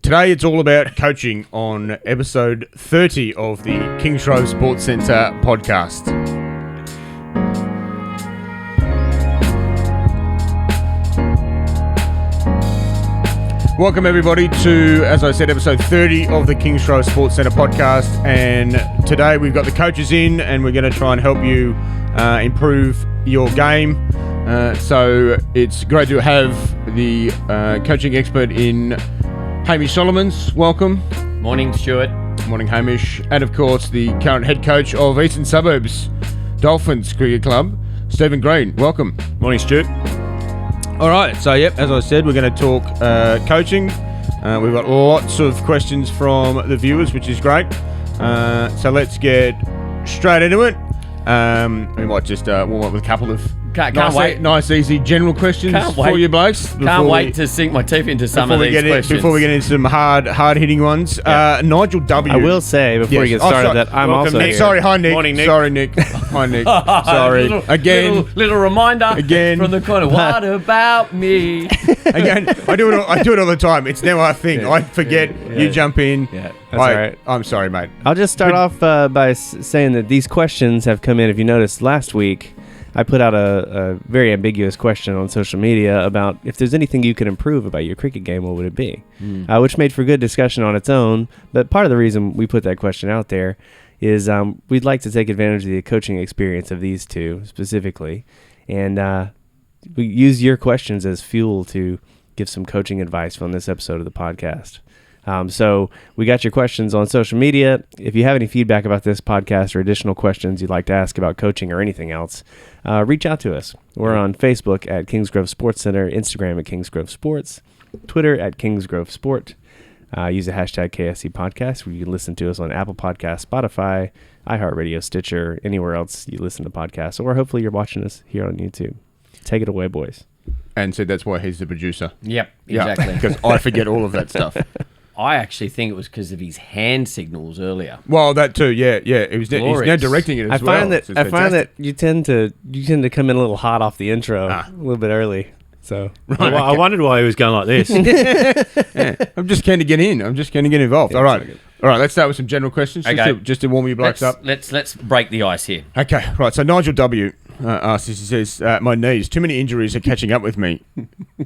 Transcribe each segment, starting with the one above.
Today it's all about coaching on episode 30 of the Kingsgrove Sports Centre Podcast. Welcome everybody to, as I said, episode 30 of the Kingsgrove Sports Centre Podcast, and today we've got the coaches in and we're going to try and help you improve your game. So it's great to have the coaching expert in, Hamish Solomons. Welcome. Morning, Stuart. Morning, Hamish. And of course, the current head coach of Eastern Suburbs Dolphins Cricket Club, Stephen Green. Welcome. Morning, Stuart. All right. So, as I said, we're going to talk coaching. We've got lots of questions from the viewers, which is great. So let's get straight into it. We might just warm up with a couple of nice, easy general questions for you blokes. Can't wait to sink my teeth into some of these questions. Before we get into some hard-hitting ones. Yep. Nigel W. I will say, before we get started, that I'm also Nick. here. Sorry, hi, Nick. Morning, Nick. Sorry, Nick. Hi, Nick. Sorry. Little reminder again from the corner. What about me? Again, I do it all the time. It's now our thing. I forget. You jump in. Yeah, that's all right. I'm sorry, mate. I'll just start off by saying that these questions have come in. If you noticed, last week I put out a very ambiguous question on social media about if there's anything you could improve about your cricket game, what would it be? Which made for good discussion on its own. But part of the reason we put that question out there is we'd like to take advantage of the coaching experience of these two specifically, and we use your questions as fuel to give some coaching advice from this episode of the podcast. So we got your questions on social media. If you have any feedback about this podcast or additional questions you'd like to ask about coaching or anything else, reach out to us. We're on Facebook at Kingsgrove Sports Centre, Instagram at Kingsgrove Sports, Twitter at Kingsgrove Sport. Use the hashtag KSC Podcast, where you can listen to us on Apple Podcasts, Spotify, iHeartRadio, Stitcher, anywhere else you listen to podcasts, or hopefully you're watching us here on YouTube. Take it away, boys. And so that's why he's the producer. Yep, exactly. Because I forget all of that stuff. I actually think it was because of his hand signals earlier. Well, that too, yeah. He's now directing it as well. I find that you tend to come in a little hot off the intro, a little bit early. So right, I wondered why he was going like this. Yeah. I'm just keen to get in. I'm just keen to get involved. All right. Let's start with some general questions, just to warm you blokes up. Let's break the ice here. Okay, right. So Nigel W. asks this. He says, "My knees. Too many injuries are catching up with me.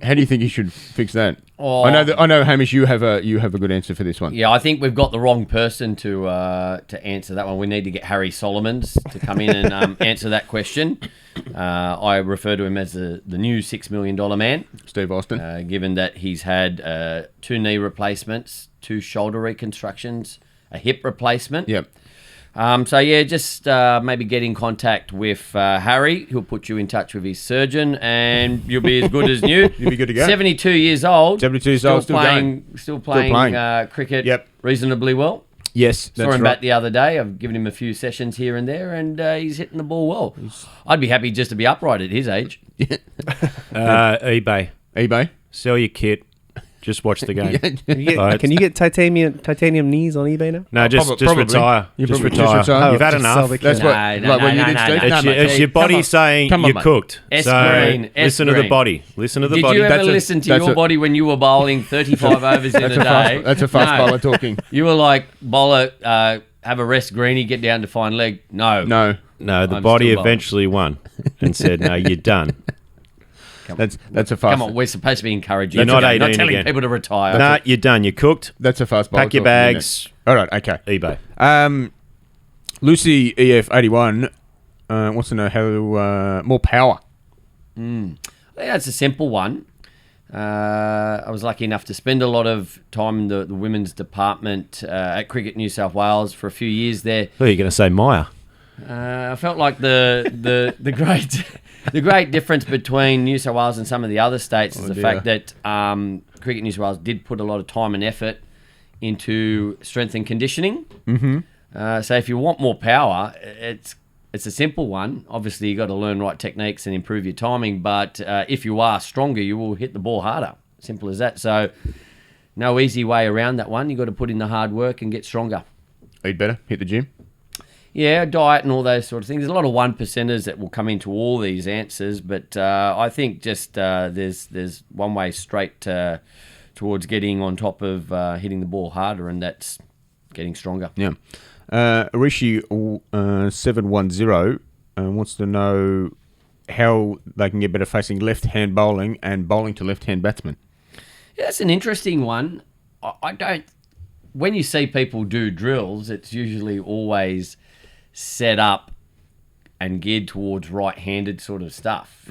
How do you think you should fix that?" Oh, I know, Hamish. You have a good answer for this one. Yeah, I think we've got the wrong person to answer that one. We need to get Hamish Solomons to come in and answer that question. I refer to him as the new $6 million man, Steve Austin. Given that he's had 2 knee replacements, 2 shoulder reconstructions, a hip replacement. Yep. Just maybe get in contact with Harry. He'll put you in touch with his surgeon, and you'll be as good as new. You'll be good to go. 72 years old. 72 years old, still playing cricket reasonably well. Yes, that's Saw him right. back the other day. I've given him a few sessions here and there, and he's hitting the ball well. I'd be happy just to be upright at his age. eBay. Sell your kit. Just watch the game. Can you get titanium knees on eBay now? No, just retire. Just retire. You've had enough. That's what you did, Steve. It's your body saying you're cooked. Listen to the body. Listen to the body. Did you ever listen to your body when you were bowling 35 overs in a day? That's a fast bowler talking. You were like, bowler, have a rest, greenie, get down to fine leg. No, the body eventually won and said, "No, you're done." That's a fast. Come on, we're supposed to be encouraging. You're not 18 not telling again. people to retire. No, you're done. You're cooked. That's a fast bowler. Pack your bags. All right, okay. eBay. Lucy EF81 wants to know how more power. I think that's a simple one. I was lucky enough to spend a lot of time in the women's department at Cricket New South Wales for a few years there. Who are you going to say, Maya? I felt like the great difference between New South Wales and some of the other states is the fact that Cricket New South Wales did put a lot of time and effort into strength and conditioning. Mm-hmm. So if you want more power, it's a simple one. Obviously, you got to learn right techniques and improve your timing. But if you are stronger, you will hit the ball harder. Simple as that. So no easy way around that one. You got to put in the hard work and get stronger. Eat better. Hit the gym. Yeah, diet and all those sort of things. There's a lot of 1%ers that will come into all these answers, but I think just there's one way straight to towards getting on top of hitting the ball harder, and that's getting stronger. Yeah. Rishi 710 wants to know how they can get better facing left-hand bowling and bowling to left-hand batsmen. Yeah, that's an interesting one. I don't... When you see people do drills, it's usually always set up and geared towards right-handed sort of stuff.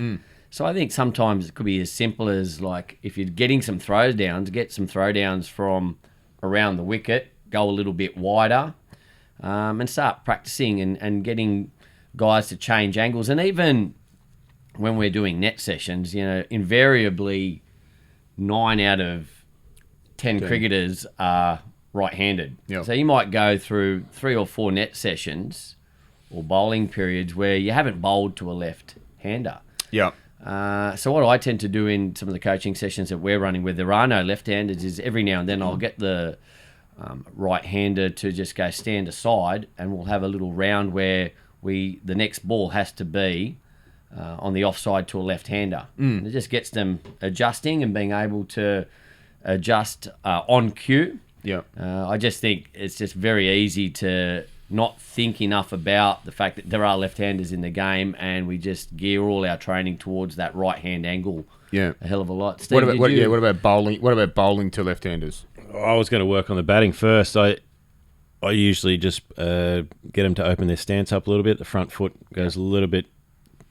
So I think sometimes it could be as simple as, like, if you're getting some throwdowns, get some throwdowns from around the wicket, go a little bit wider, and start practicing and getting guys to change angles. And even when we're doing net sessions, invariably 9 out of 10 cricketers are right-handed. Yep. So you might go through 3 or 4 net sessions or bowling periods where you haven't bowled to a left-hander. Yeah. So what I tend to do in some of the coaching sessions that we're running where there are no left-handers is every now and then I'll get the right-hander to just go stand aside, and we'll have a little round where the next ball has to be on the offside to a left-hander. And it just gets them adjusting and being able to adjust on cue. Yeah. I just think it's just very easy to not think enough about the fact that there are left-handers in the game, and we just gear all our training towards that right-hand angle. Yeah. A hell of a lot. Steve, What about bowling? What about bowling to left-handers? I was going to work on the batting first. I usually just get them to open their stance up a little bit. The front foot goes a little bit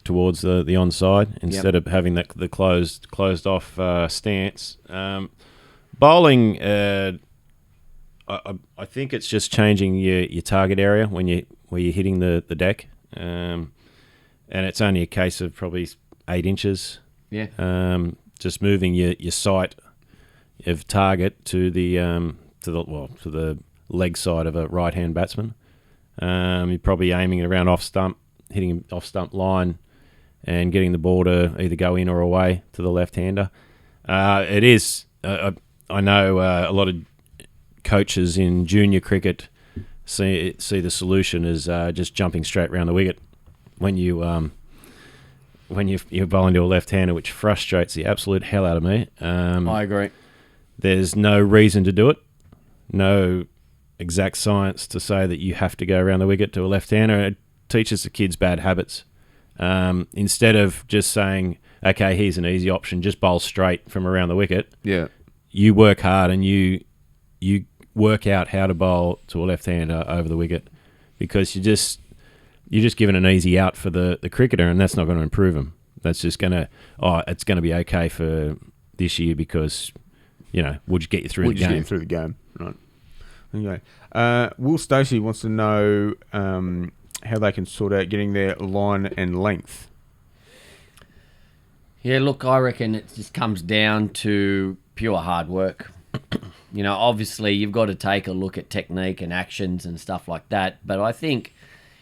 towards the onside instead of having the closed off stance. Bowling, I think it's just changing your target area where you're hitting the deck, and it's only a case of probably 8 inches. Yeah. Just moving your sight of target to the leg side of a right hand batsman. You're probably aiming it around off stump, hitting off stump line, and getting the ball to either go in or away to the left hander. It is. I know a lot of coaches in junior cricket see the solution as just jumping straight around the wicket when you're bowling to a left-hander, which frustrates the absolute hell out of me. I agree. There's no reason to do it. No exact science to say that you have to go around the wicket to a left-hander. It teaches the kids bad habits. Instead of just saying, okay, here's an easy option, just bowl straight from around the wicket. Yeah. You work hard and you work out how to bowl to a left-hander over the wicket, because you're just giving an easy out for the cricketer, and that's not going to improve him. That's just it's going to be okay for this year because, we'll just get you through the game. Get you through the game, right? Okay. Will Stacey wants to know how they can sort out getting their line and length. Yeah, look, I reckon it just comes down to pure hard work. Obviously you've got to take a look at technique and actions and stuff like that. But I think,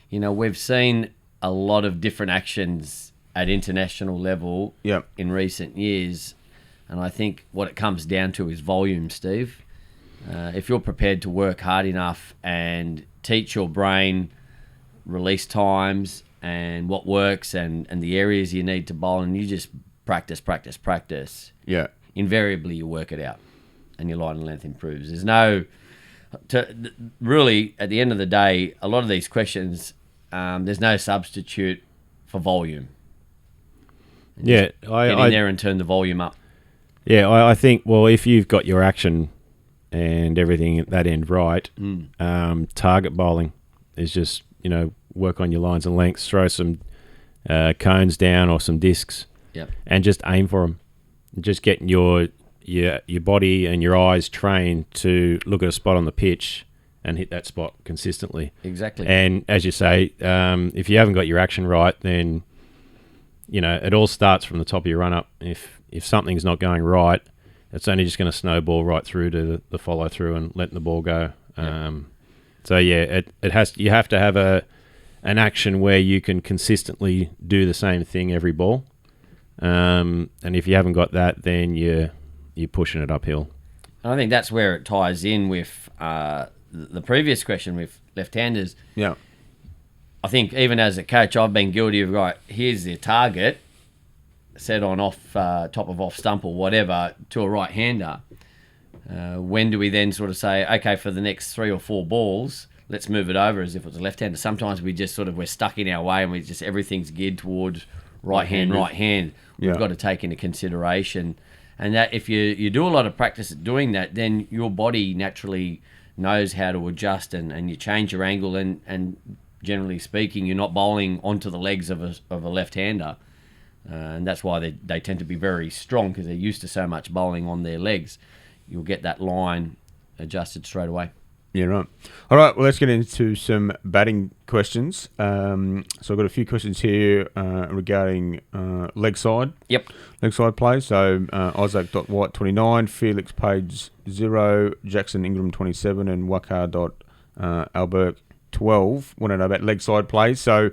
we've seen a lot of different actions at international level in recent years. And I think what it comes down to is volume, Steve. If you're prepared to work hard enough and teach your brain release times and what works and the areas you need to bowl, and you just practice, invariably you work it out and your line and length improves. There's no... really, at the end of the day, a lot of these questions, there's no substitute for volume. Get in there and turn the volume up. Yeah, I think, well, if you've got your action and everything at that end right, target bowling is just, work on your lines and lengths, throw some cones down or some discs, and just aim for them. Just getting your body and your eyes trained to look at a spot on the pitch and hit that spot consistently. Exactly. And as you say, if you haven't got your action right, then it all starts from the top of your run up. If something's not going right, it's only just going to snowball right through to the follow through and letting the ball go. So yeah, you have to have an action where you can consistently do the same thing every ball. And if you haven't got that, then you're pushing it uphill. I think that's where it ties in with the previous question with left-handers. Yeah. I think even as a coach, I've been guilty of, right, here's the target, set on top of off stump or whatever, to a right-hander. When do we then sort of say, okay, for the next 3 or 4 balls, let's move it over as if it was a left-hander? Sometimes we just we're stuck in our way and everything's geared towards right hand. We've got to take into consideration. And that if you do a lot of practice at doing that, then your body naturally knows how to adjust and you change your angle and generally speaking, you're not bowling onto the legs of a left-hander. And that's why they tend to be very strong, because they're used to so much bowling on their legs. You'll get that line adjusted straight away. Yeah, right. All right, well, let's get into some batting questions. So I've got a few questions here regarding leg side. Yep. Leg side play. So Isaac.White 29, Felix Page 0, Jackson Ingram 27, and Wakar.Albert 12. Want to know about leg side play. So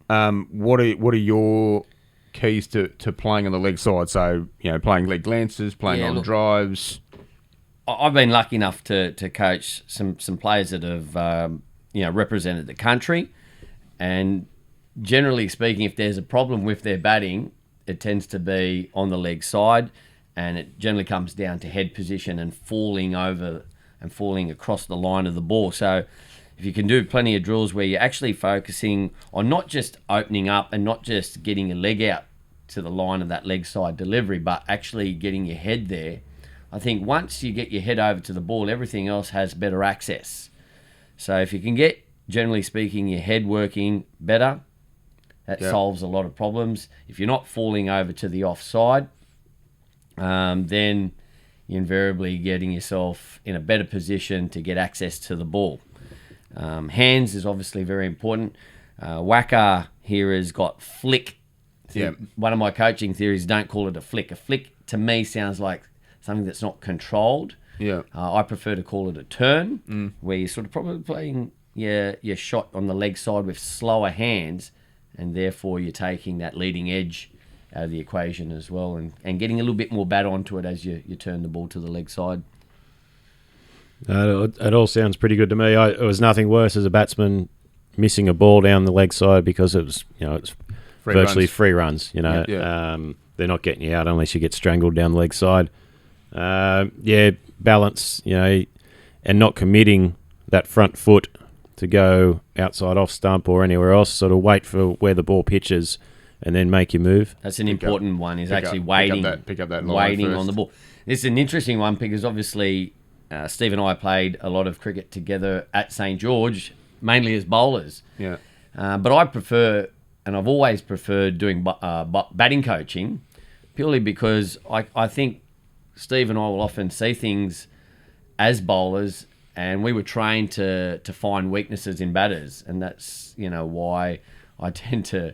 what are your keys to playing on the leg side? So, playing leg glances, playing on drives. I've been lucky enough to coach some players that have represented the country, and generally speaking, if there's a problem with their batting, it tends to be on the leg side, and it generally comes down to head position and falling over and falling across the line of the ball. So if you can do plenty of drills where you're actually focusing on not just opening up and not just getting your leg out to the line of that leg side delivery, but actually getting your head there, I think once you get your head over to the ball, everything else has better access. So if you can get, generally speaking, your head working better, that solves a lot of problems. If you're not falling over to the offside, then you're invariably getting yourself in a better position to get access to the ball. Hands is obviously very important. Wacker here has got flick. One of my coaching theories, don't call it a flick. A flick to me sounds like something that's not controlled. I prefer to call it a turn, where you're sort of probably playing your shot on the leg side with slower hands, and therefore you're taking that leading edge out of the equation as well, and getting a little bit more bat onto it as you turn the ball to the leg side. It all sounds pretty good to me. It was nothing worse as a batsman missing a ball down the leg side because it was, it's virtually free runs. They're not getting you out unless you get strangled down the leg side. Balance, and not committing that front foot to go outside off stump or anywhere else. Sort of wait for where the ball pitches and then make your move. That's an important one. Is actually waiting, pick up that line waiting first on the ball. This is an interesting one because obviously Steve and I played a lot of cricket together at St. George, mainly as bowlers. But I prefer, and I've always preferred doing batting coaching, purely because I think Steve and I will often see things as bowlers, and we were trained to find weaknesses in batters, and that's why I tend to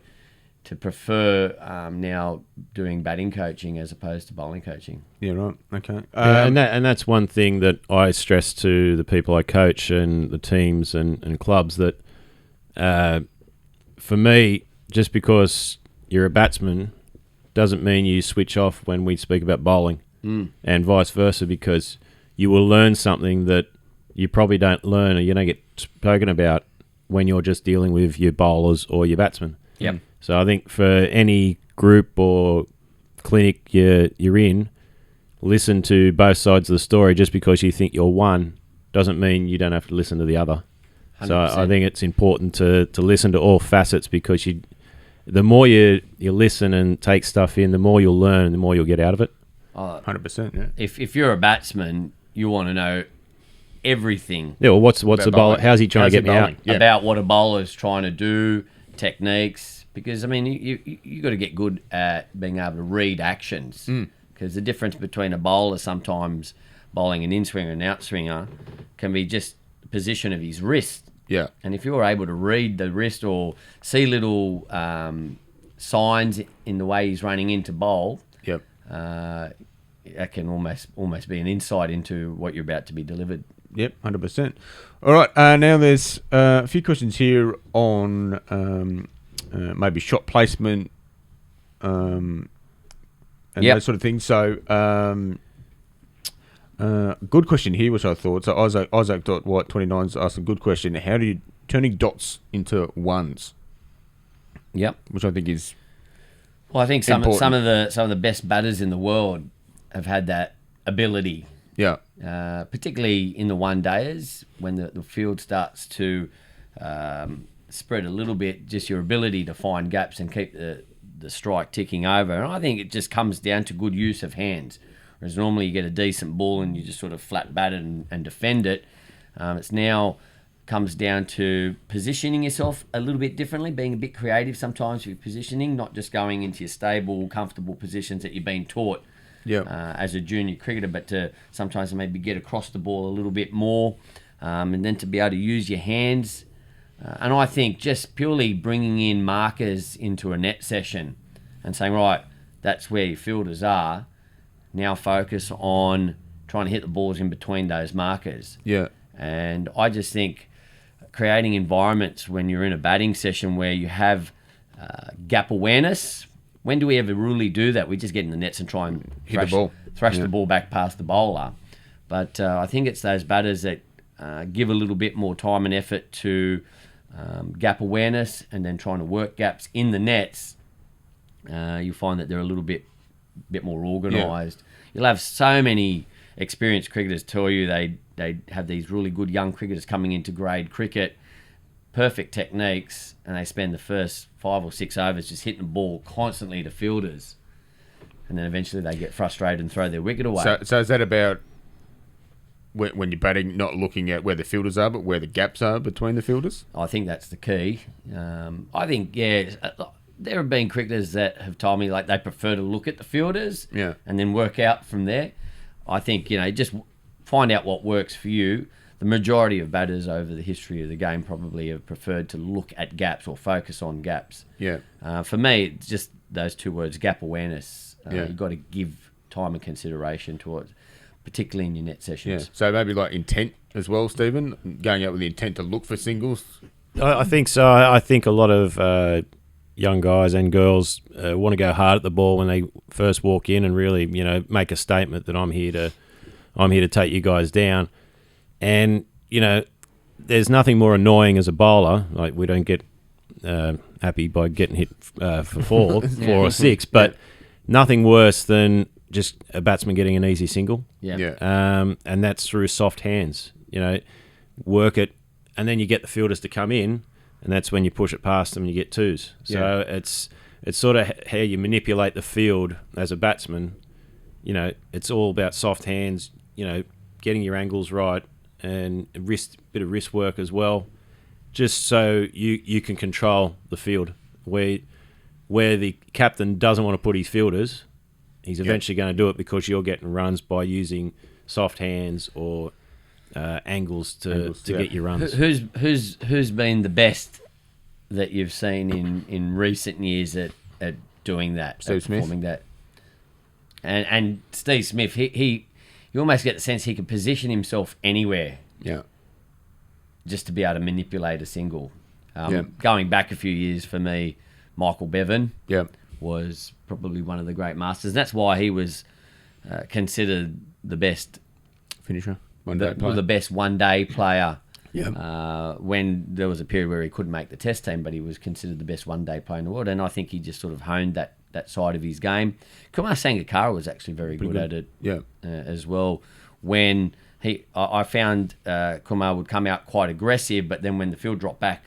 prefer now doing batting coaching as opposed to bowling coaching. Yeah, right. Okay. And that's one thing that I stress to the people I coach and the teams and clubs that for me, just because you're a batsman doesn't mean you switch off when we speak about bowling. And vice versa, because you will learn something that you probably don't learn or you don't get spoken about when you're just dealing with your bowlers or your batsmen. So I think for any group or clinic you're in, listen to both sides of the story. Just because you think you're one doesn't mean you don't have to listen to the other. 100%. So I think it's important to listen to all facets, because the more you listen and take stuff in, the more you'll learn and the more you'll get out of it. 100%. Yeah. If you're a batsman, you want to know everything. Yeah. Well, what's the bowler? How's he trying to get me out? About what a bowler's trying to do, techniques. Because you got to get good at being able to read actions. Because the difference between a bowler sometimes bowling an in-swinger and an out-swinger can be just the position of his wrist. And if you're able to read the wrist or see little signs in the way he's running into bowl. That can almost be an insight into what you're about to be delivered. 100%. All right. Now there's a few questions here on maybe shot placement and those sort of things. So good question here, which I thought. So Isaac.White 29 is asking a good question. How do you turning dots into ones? Which I think is Well, I think some of the best batters in the world have had that ability. Yeah. particularly in the one-dayers, when the field starts to spread a little bit, just your ability to find gaps and keep the strike ticking over. And I think it just comes down to good use of hands. Whereas normally you get a decent ball and you just sort of flat bat it and defend it. It's now comes down to positioning yourself a little bit differently, being a bit creative sometimes with your positioning, not just going into your stable, comfortable positions that you've been taught as a junior cricketer, but to sometimes maybe get across the ball a little bit more, and then to be able to use your hands. And I think just purely bringing in markers into a net session and saying, right, that's where your fielders are, now focus on trying to hit the balls in between those markers. Yeah. And I just think creating environments when you're in a batting session where you have gap awareness. When do we ever really do that? We just get in the nets and try and thrash the ball back past the bowler. But I think it's those batters that give a little bit more time and effort to gap awareness and then trying to work gaps in the nets. You find that they're a little bit more organised. You'll have so many experienced cricketers tell you they have these really good young cricketers coming into grade cricket, perfect techniques, and they spend the first 5 or 6 overs just hitting the ball constantly to fielders, and then eventually they get frustrated and throw their wicket away. So is that about when you're batting, not looking at where the fielders are, but where the gaps are between the fielders? I think that's the key. I think, there have been cricketers that have told me like they prefer to look at the fielders and then work out from there. I think, just find out what works for you. The majority of batters over the history of the game probably have preferred to look at gaps or focus on gaps. Yeah. For me, it's just those two words, gap awareness. You've got to give time and consideration to it, particularly in your net sessions. Yeah. So maybe like intent as well, Stephen, going out with the intent to look for singles. I think so. I think a lot of young guys and girls want to go hard at the ball when they first walk in and really, make a statement that I'm here to take you guys down. And, there's nothing more annoying as a bowler. Like, we don't get happy by getting hit for 4 or 6, but nothing worse than just a batsman getting an easy single. And that's through soft hands. Work it, and then you get the fielders to come in, and that's when you push it past them and you get twos. So it's sort of how you manipulate the field as a batsman. It's all about soft hands, getting your angles right and a bit of wrist work as well, just so you can control the field. Where the captain doesn't want to put his fielders, he's eventually going to do it because you're getting runs by using soft hands or angles to get your runs. Who's been the best that you've seen in recent years at doing that? Steve Smith. Performing that. And Steve Smith, he you almost get the sense he can position himself anywhere. Yeah. Just to be able to manipulate a single. Going back a few years for me, Michael Bevan was probably one of the great masters. And that's why he was considered the best finisher. The best one-day player. When there was a period where he couldn't make the test team, but he was considered the best one-day player in the world. And I think he just sort of honed that side of his game. Kumar Sangakkara was actually very good at it as well. When I found Kumar would come out quite aggressive, but then when the field dropped back,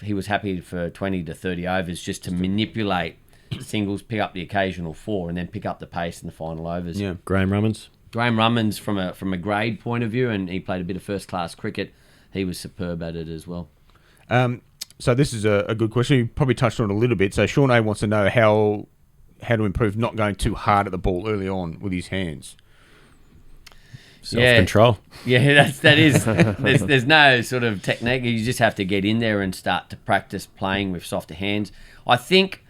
he was happy for 20 to 30 overs just to manipulate singles, pick up the occasional 4, and then pick up the pace in the final overs. Yeah, Graham Rummans from a grade point of view, and he played a bit of first-class cricket. He was superb at it as well. So this is a good question. You probably touched on it a little bit. So Sean A wants to know how to improve not going too hard at the ball early on with his hands. Self-control. Yeah, that is. There's no sort of technique. You just have to get in there and start to practice playing with softer hands. I think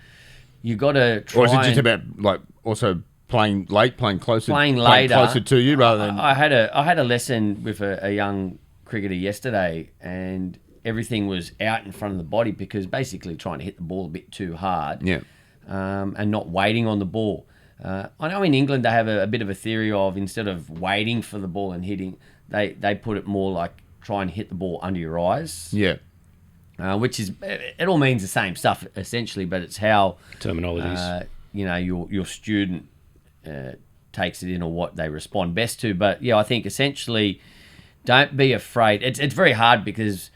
you got to try. Or is it just about like also playing late, playing closer to you rather than? I had a lesson with a young cricketer yesterday, and everything was out in front of the body because basically trying to hit the ball a bit too hard. And not waiting on the ball. I know in England they have a bit of a theory of instead of waiting for the ball and hitting, they put it more like try and hit the ball under your eyes. Which is, it all means the same stuff essentially, but it's how terminologies. Your student takes it in or what they respond best to. But yeah, I think essentially, don't be afraid. It's very hard because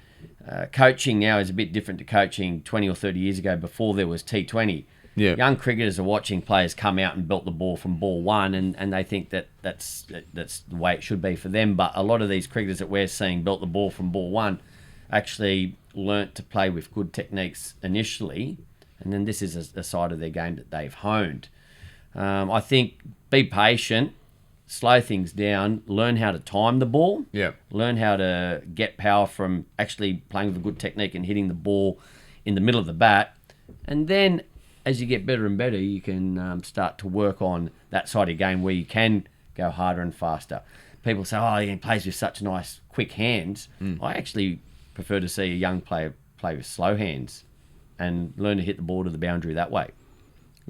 coaching now is a bit different to coaching 20 or 30 years ago before there was T20. Yeah. Young cricketers are watching players come out and belt the ball from ball one, and they think that's the way it should be for them. But a lot of these cricketers that we're seeing belt the ball from ball one actually learnt to play with good techniques initially, and then this is a side of their game that they've honed. I think be patient, slow things down, learn how to time the ball, learn how to get power from actually playing with a good technique and hitting the ball in the middle of the bat, and then as you get better and better, you can start to work on that side of your game where you can go harder and faster. People say, oh, he plays with such nice, quick hands. I actually prefer to see a young player play with slow hands and learn to hit the ball to the boundary that way.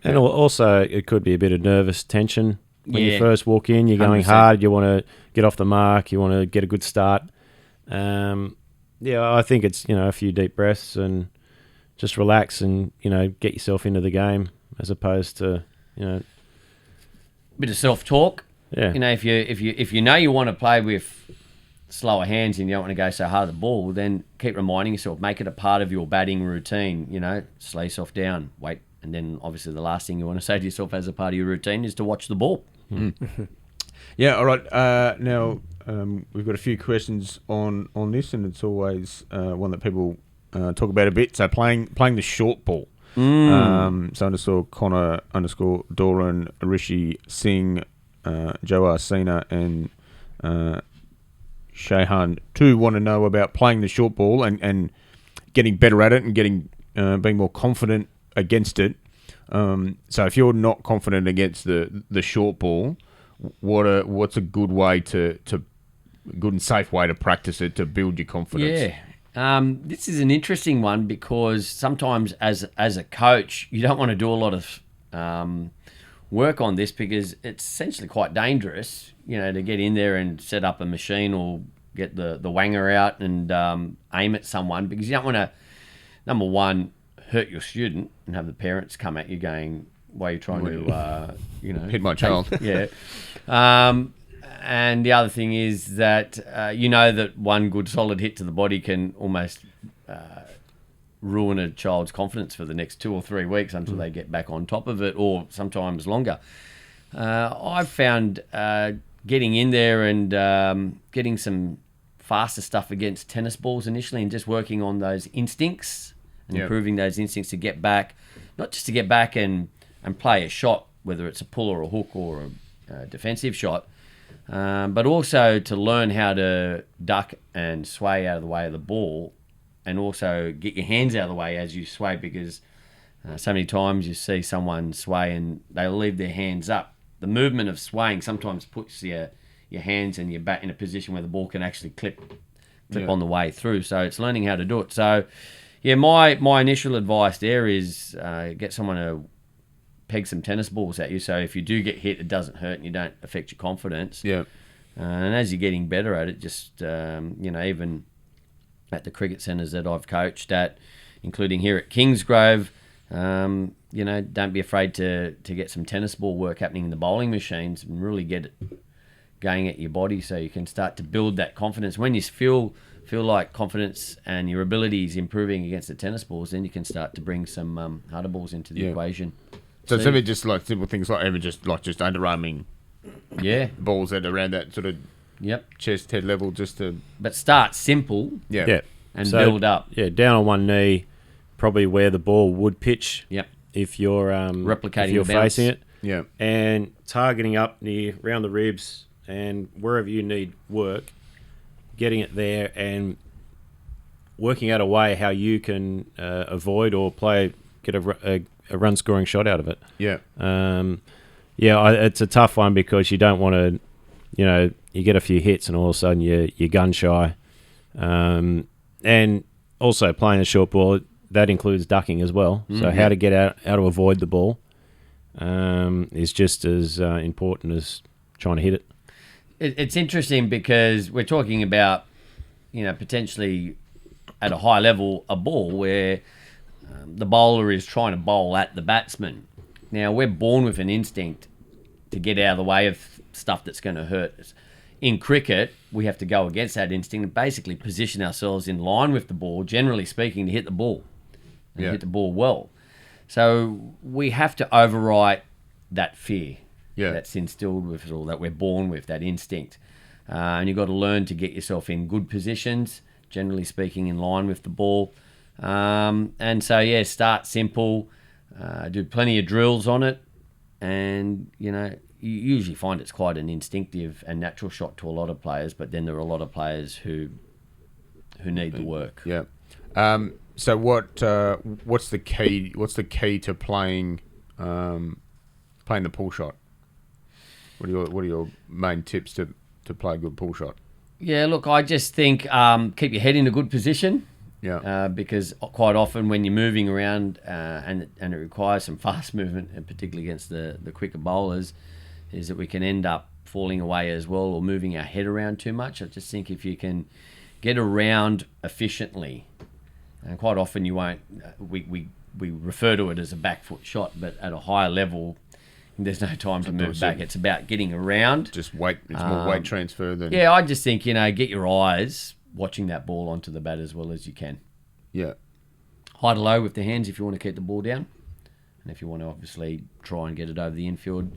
And also, it could be a bit of nervous tension. When you first walk in, you're going 100%. hard, you want to get off the mark, you want to get a good start. I think it's, a few deep breaths and just relax and, get yourself into the game as opposed to, Bit of self-talk. Yeah. If you know you want to play with slower hands and you don't want to go so hard at the ball, then keep reminding yourself, make it a part of your batting routine, slow yourself down, wait. And then obviously the last thing you want to say to yourself as a part of your routine is to watch the ball. Yeah, all right. Now, we've got a few questions on this, and it's always one that people talk about a bit. So playing the short ball. So _ Connor _ Doran, Rishi Singh, Joe Arsena, and Shayhan too want to know about playing the short ball and getting better at it and getting being more confident against it. So if you're not confident against the short ball, what's a good way to good and safe way to practice it to build your confidence? Yeah. This is an interesting one because sometimes as a coach, you don't want to do a lot of work on this because it's essentially quite dangerous, to get in there and set up a machine or get the wanger out and aim at someone, because you don't want to, number one, hurt your student and have the parents come at you going, why are you trying to, hit my child? Yeah. And the other thing is that, that one good solid hit to the body can almost ruin a child's confidence for the next 2 or 3 weeks until they get back on top of it, or sometimes longer. I've found getting in there and getting some faster stuff against tennis balls initially and just working on those instincts and improving those instincts to get back, not just to get back and play a shot, whether it's a pull or a hook or a defensive shot, but also to learn how to duck and sway out of the way of the ball, and also get your hands out of the way as you sway, because so many times you see someone sway and they'll leave their hands up. The movement of swaying sometimes puts your hands and your bat in a position where the ball can actually clip on the way through. So it's learning how to do it. So yeah, my initial advice there is get someone to peg some tennis balls at you. So if you do get hit, it doesn't hurt and you don't affect your confidence. Yeah. And as you're getting better at it, just, even at the cricket centres that I've coached at, including here at Kingsgrove, don't be afraid to get some tennis ball work happening in the bowling machines and really get it going at your body so you can start to build that confidence. When you feel like confidence and your ability is improving against the tennis balls, then you can start to bring some harder balls into the equation. So it's ever just like simple things like just underarming balls at around that sort of chest head level, just to. But start simple. Yeah. And build up. Yeah, down on one knee, probably where the ball would pitch. Yep. If you're replicating, if you're the bounce. facing it. Yeah. And targeting up near around the ribs and wherever you need work, getting it there and working out a way how you can avoid or get a run scoring shot out of it. Yeah. It's a tough one because you don't want to, you get a few hits and all of a sudden you're gun shy. And also playing a short ball, that includes ducking as well. So how to get out, how to avoid the ball is just as important as trying to hit it. It's interesting because we're talking about, potentially at a high level, a ball where the bowler is trying to bowl at the batsman. Now, we're born with an instinct to get out of the way of stuff that's going to hurt us. In cricket, we have to go against that instinct and basically position ourselves in line with the ball, generally speaking, to hit the ball and hit the ball well. So we have to overwrite that fear that's instilled with us all, that we're born with, that instinct. And you've got to learn to get yourself in good positions, generally speaking, in line with the ball. And so, start simple, do plenty of drills on it, and, you usually find it's quite an instinctive and natural shot to a lot of players, but then there are a lot of players who need the work. Yeah. So what's the key? What's the key to playing the pull shot? What are your main tips to play a good pull shot? Yeah, look, I just think keep your head in a good position. Yeah. Because quite often when you're moving around and it requires some fast movement, and particularly against the quicker bowlers, is that we can end up falling away as well or moving our head around too much. I just think if you can get around efficiently, and quite often you won't, we refer to it as a back foot shot, but at a higher level, there's no time to move back. It's about getting around. Just weight. It's more weight transfer than... Yeah, I just think, get your eyes watching that ball onto the bat as well as you can. Yeah. Hide low with the hands if you want to keep the ball down. And if you want to obviously try and get it over the infield,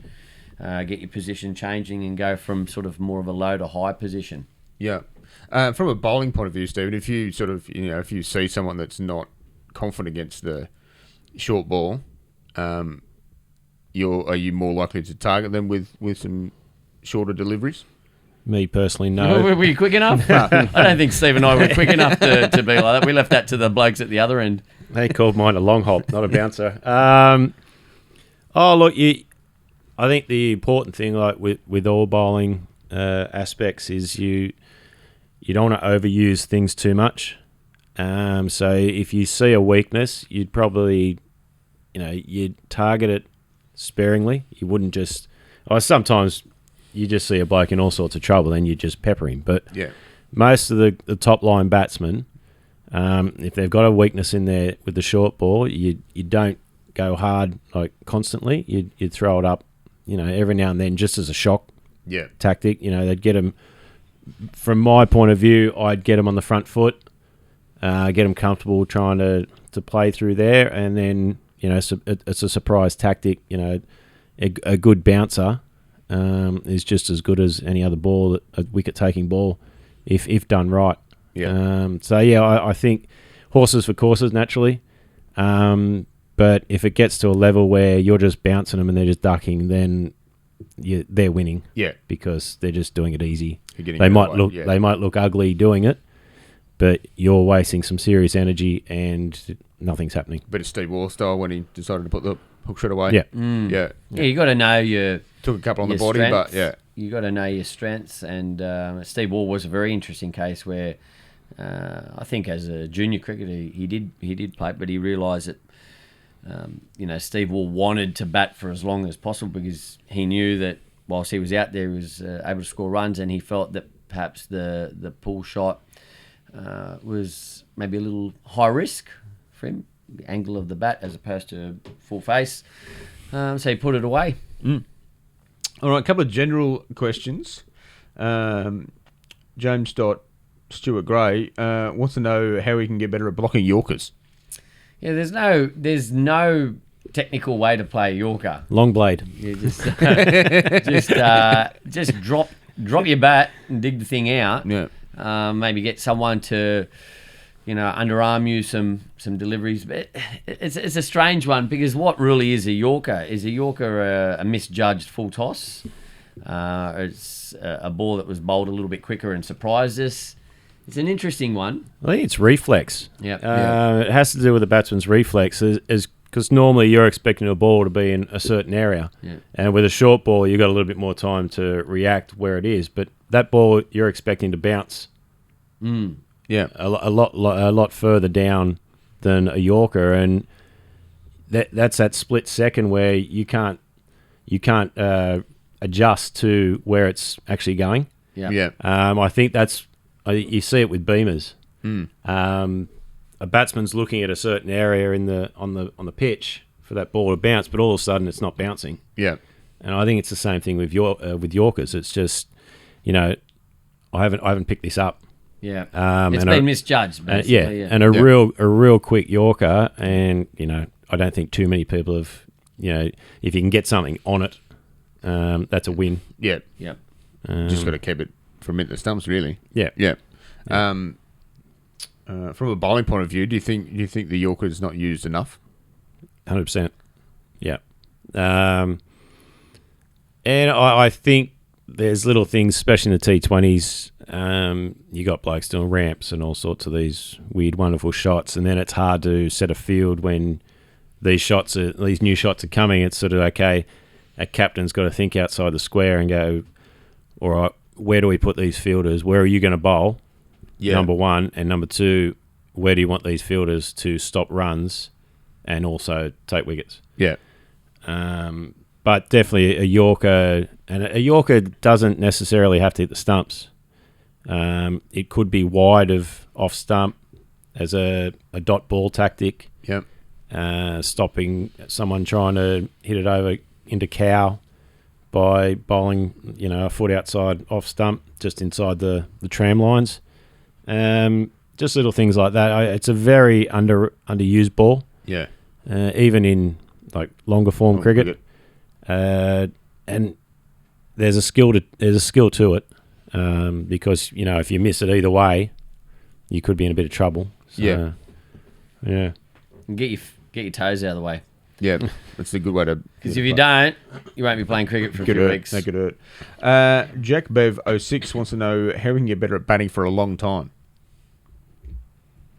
get your position changing and go from sort of more of a low to high position. Yeah. From a bowling point of view, Stephen, if you sort of, if you see someone that's not confident against the short ball, are you more likely to target them with some shorter deliveries? Me personally, no. Were you quick enough? I don't think Steve and I were quick enough to be like that. We left that to the blokes at the other end. They called mine a long hop, not a bouncer. Look, I think the important thing, like with all bowling aspects, is you don't want to overuse things too much. So if you see a weakness, you'd probably, you'd target it sparingly. You wouldn't just... sometimes you just see a bloke in all sorts of trouble and you just pepper him. But most of the top line batsmen, if they've got a weakness in there with the short ball, you don't go hard like constantly. You throw it up, every now and then just as a shock tactic. They'd get them... From my point of view, I'd get them on the front foot, get them comfortable trying to play through there, and then, it's a surprise tactic. A good bouncer is just as good as any other ball, a wicket-taking ball, if done right. Yeah. I think horses for courses, naturally. But if it gets to a level where you're just bouncing them and they're just ducking, then they're winning. Yeah. Because they're just doing it easy. They might look ugly doing it, but you're wasting some serious energy and nothing's happening. Bit of Steve Waugh style when he decided to put the hook shot away. Yeah. Yeah, you got to know your... Took a couple on the body, strengths. but yeah. You got to know your strengths, and Steve Waugh was a very interesting case where I think as a junior cricketer he did play, but he realised that Steve Waugh wanted to bat for as long as possible because he knew that whilst he was out there, he was able to score runs, and he felt that perhaps the pull shot was maybe a little high risk for him, the angle of the bat as opposed to full face. So he put it away. All right, a couple of general questions. James Stuart Gray wants to know how we can get better at blocking Yorkers. Yeah, there's no technical way to play a Yorker. Long blade. You just drop your bat and dig the thing out. Yeah. Maybe get someone to, underarm you some deliveries. But it's a strange one because what really is a Yorker? Is a Yorker a misjudged full toss? It's a ball that was bowled a little bit quicker and surprised us. It's an interesting one. I think it's reflex. Yeah. It has to do with the batsman's reflex, because normally you're expecting a ball to be in a certain area, and with a short ball you've got a little bit more time to react where it is. But that ball you're expecting to bounce, a lot further down than a Yorker, and that's that split second where you can't adjust to where it's actually going. I think that's. You see it with beamers. A batsman's looking at a certain area on the pitch for that ball to bounce, but all of a sudden it's not bouncing. Yeah. And I think it's the same thing with Yorkers. It's just, I haven't picked this up. Yeah, it's been misjudged. Basically, and a real quick Yorker, and I don't think too many people have. If you can get something on it, that's a win. Yeah, yeah. Just got to keep it from the stumps, really. Yeah, yeah. From a bowling point of view, do you think the Yorker is not used enough? 100%. Yeah. And I think there's little things, especially in the T20s. You got blokes doing ramps and all sorts of these weird, wonderful shots, and then it's hard to set a field when these new shots are coming. It's sort of okay. A captain's got to think outside the square and go, all right, where do we put these fielders? Where are you going to bowl? Yeah. Number one, and number two, where do you want these fielders to stop runs and also take wickets? Yeah. But definitely a Yorker, and a Yorker doesn't necessarily have to hit the stumps. It could be wide of off stump as a dot ball tactic. Yep. Stopping someone trying to hit it over into cow by bowling, a foot outside off stump, just inside the tram lines. Just little things like that. It's a very underused ball. Yeah. Even in like longer form cricket. And there's a skill to it, because if you miss it either way, you could be in a bit of trouble. So, yeah. Get your toes out of the way. Yeah, that's a good way to. Because if you don't, you won't be playing cricket for a few weeks. That could hurt. Jack Bev 06 wants to know how we can get better at batting for a long time.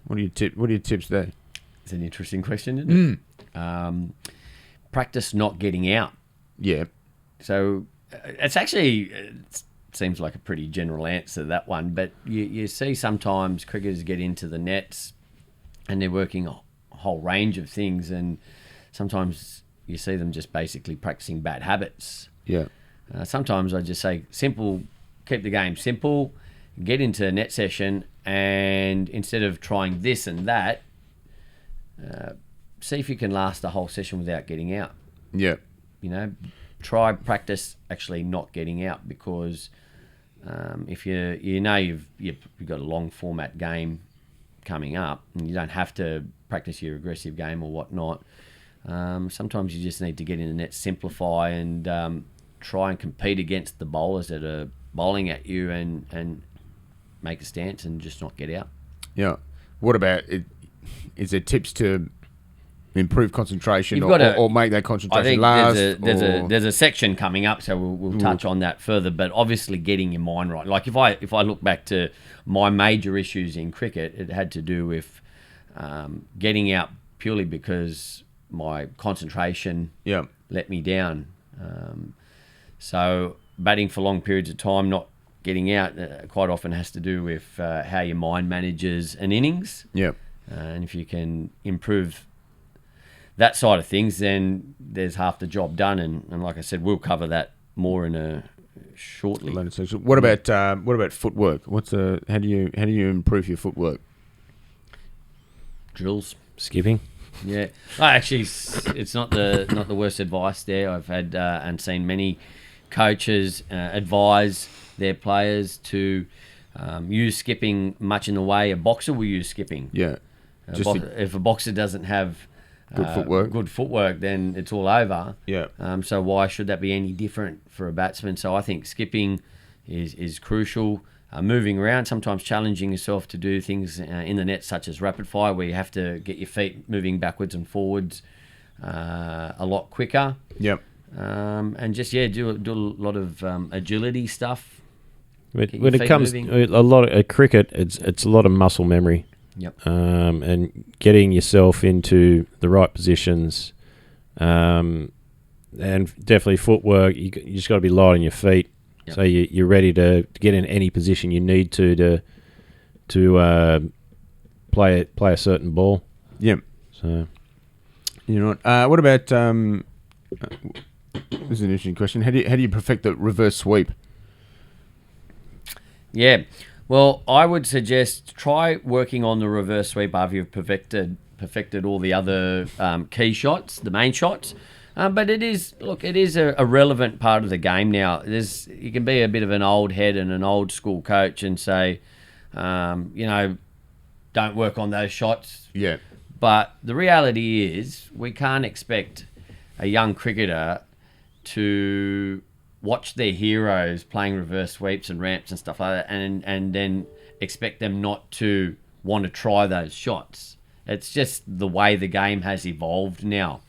What are your tips there? It's an interesting question, isn't it? Practice not getting out. Yeah. So it seems like a pretty general answer to that one, but you see sometimes cricketers get into the nets and they're working a whole range of things, and sometimes you see them just basically practicing bad habits. Yeah. Sometimes I just say simple, keep the game simple, get into a net session, and instead of trying this and that, see if you can last a whole session without getting out. Yeah. Try practice actually not getting out, because if you've got a long format game coming up, and you don't have to practice your aggressive game or whatnot. Sometimes you just need to get in the net, simplify, and try and compete against the bowlers that are bowling at you, and make a stance and just not get out. Yeah. What about it? Is there tips to improve concentration or make that concentration last? There's a section coming up, so we'll touch on that further. But obviously, getting your mind right. Like if I look back to my major issues in cricket, it had to do with getting out purely because my concentration let me down. So batting for long periods of time, not getting out, quite often has to do with how your mind manages an innings. Yeah. And if you can improve that side of things, then there's half the job done. And like I said, we'll cover that more in a shortly. What about footwork? How do you improve your footwork? Drills, skipping. Yeah, actually, it's not the worst advice there. I've had and seen many coaches advise their players to use skipping much in the way a boxer will use skipping. Yeah. If a boxer doesn't have good footwork, then it's all over. Yeah. So why should that be any different for a batsman? So I think skipping is crucial. Moving around, sometimes challenging yourself to do things in the net, such as rapid fire, where you have to get your feet moving backwards and forwards a lot quicker. Yep. And just do a lot of agility stuff. When it comes a lot of cricket, it's a lot of muscle memory. Yep. And getting yourself into the right positions, and definitely footwork. You just got to be light on your feet, so you're ready to get in any position you need to play a certain ball. Yep. So, what about? This is an interesting question. How do you perfect the reverse sweep? Yeah. Well, I would suggest try working on the reverse sweep after you've perfected all the other key shots, the main shots. But it is a relevant part of the game now. You can be a bit of an old head and an old school coach and say, don't work on those shots. Yeah. But the reality is we can't expect a young cricketer to watch their heroes playing reverse sweeps and ramps and stuff like that and then expect them not to want to try those shots. It's just the way the game has evolved now.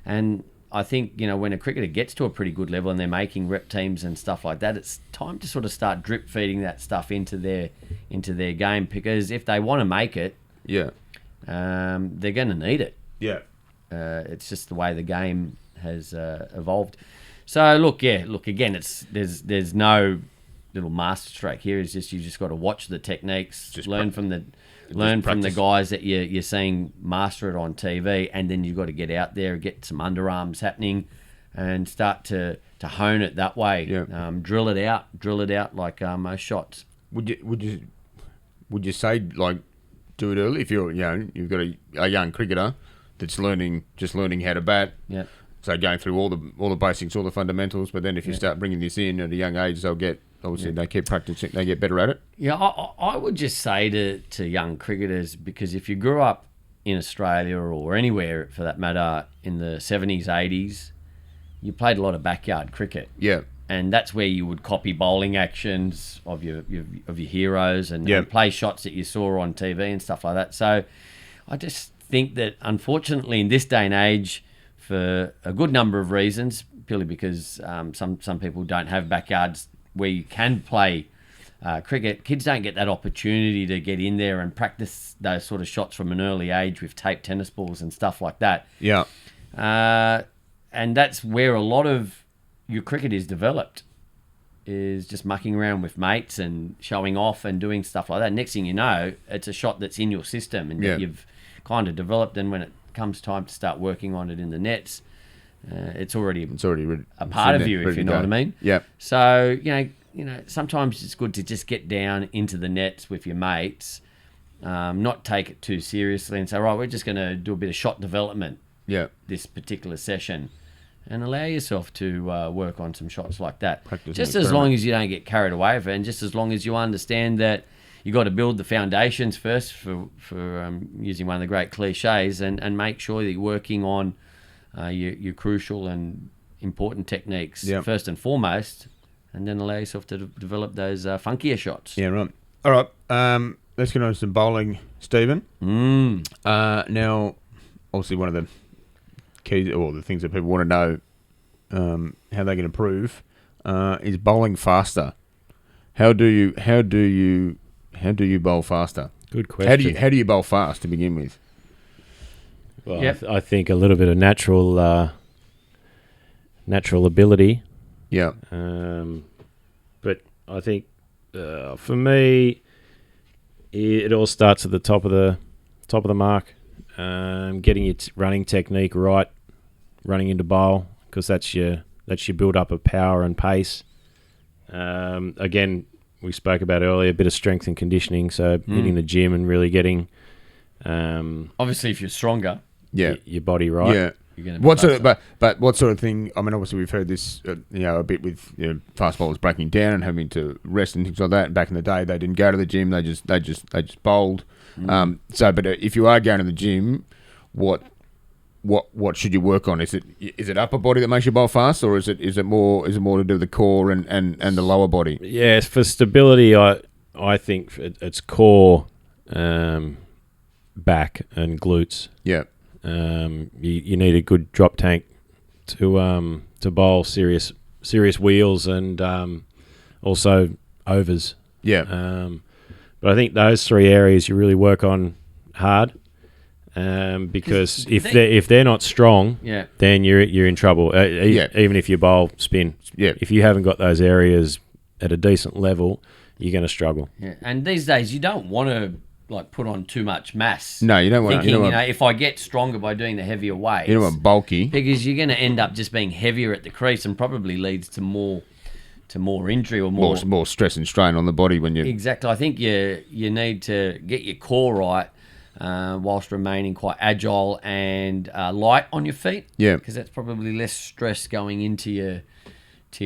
And I think, when a cricketer gets to a pretty good level and they're making rep teams and stuff like that, it's time to sort of start drip feeding that stuff into their game, because if they want to make it, Yeah. they're going to need it. Yeah. It's just the way the game has evolved. So look, again, there's no little master stroke here. It's just you just got to watch the techniques, learn from the guys that you're seeing master it on TV, and then you've got to get out there, get some underarms happening, and start to hone it that way. Yeah. Drill it out like most shots. Would you say, like, do it early if you've got a young cricketer that's learning how to bat? Yeah. So going through all the basics, all the fundamentals, but then if you start bringing this in at a young age, they keep practicing, they get better at it. Yeah, I would just say to young cricketers, because if you grew up in Australia or anywhere for that matter in the 70s, 80s, you played a lot of backyard cricket. Yeah. And that's where you would copy bowling actions of your heroes and play shots that you saw on TV and stuff like that. So I just think that unfortunately in this day and age, for a good number of reasons, purely because some people don't have backyards where you can play cricket, kids don't get that opportunity to get in there and practice those sort of shots from an early age with taped tennis balls and stuff like that. Yeah. And that's where a lot of your cricket is developed, is just mucking around with mates and showing off and doing stuff like that. Next thing you know, it's a shot that's in your system and that you've kind of developed, and when it comes time to start working on it in the nets, it's already a part of you, if you know what I mean. Yeah. So sometimes it's good to just get down into the nets with your mates, not take it too seriously, and say, right, we're just going to do a bit of shot development. Yeah. This particular session, and allow yourself to work on some shots like that. Practice just as long as you don't get carried away with it, and just as long as you understand that you got to build the foundations first, for using one of the great cliches, and make sure that you're working on your crucial and important techniques first and foremost, and then allow yourself to develop those funkier shots. Yeah, right. All right. Let's get on to some bowling, Stephen. Now, obviously, one of the keys, or the things that people want to know how they can improve is bowling faster. How do you bowl faster? Good question. How do you bowl fast to begin with? Well, I think a little bit of natural ability. Yeah. But I think for me, it all starts at the top of the mark. Getting your running technique right, running into bowl, because that's your build up of power and pace. Again, we spoke about earlier, a bit of strength and conditioning, so hitting the gym and really getting obviously if you're stronger, your body right. Yeah. What sort of thing? I mean, obviously we've heard this, a bit with fast bowlers breaking down and having to rest and things like that. Back in the day, they didn't go to the gym; they just bowled. But if you are going to the gym, what should you work on? Is it upper body that makes you bowl fast, or is it more to do with the core and the lower body? Yeah, for stability, I think it's core, back and glutes. Yeah. You need a good drop tank to bowl serious wheels and also overs. Yeah. But I think those three areas you really work on hard, because if they're not strong, then you're in trouble. Even if you bowl spin, if you haven't got those areas at a decent level, you're going to struggle. Yeah, and these days you don't want to put on too much mass. No, you don't want to. Thinking, if I get stronger by doing the heavier weights, you don't want bulky, because you're going to end up just being heavier at the crease and probably leads to more injury or more stress and strain on the body when you. Exactly. I think you need to get your core right, whilst remaining quite agile and light on your feet. Yeah. Because that's probably less stress going into your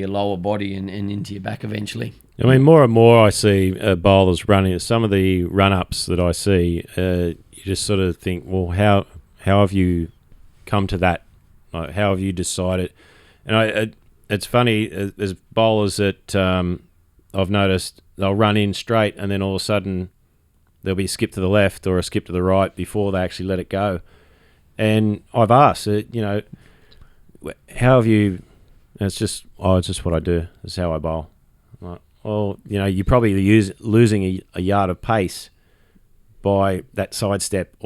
lower body and into your back eventually. I mean, more and more I see bowlers running. Some of the run-ups that I see, you just sort of think, well, how have you come to that? Like, how have you decided? And it's funny, there's bowlers that I've noticed, they'll run in straight and then all of a sudden there'll be a skip to the left or a skip to the right before they actually let it go. And I've asked, how have you... And it's just what I do. It's how I bowl. Like, well, you're probably losing a yard of pace by that sidestep,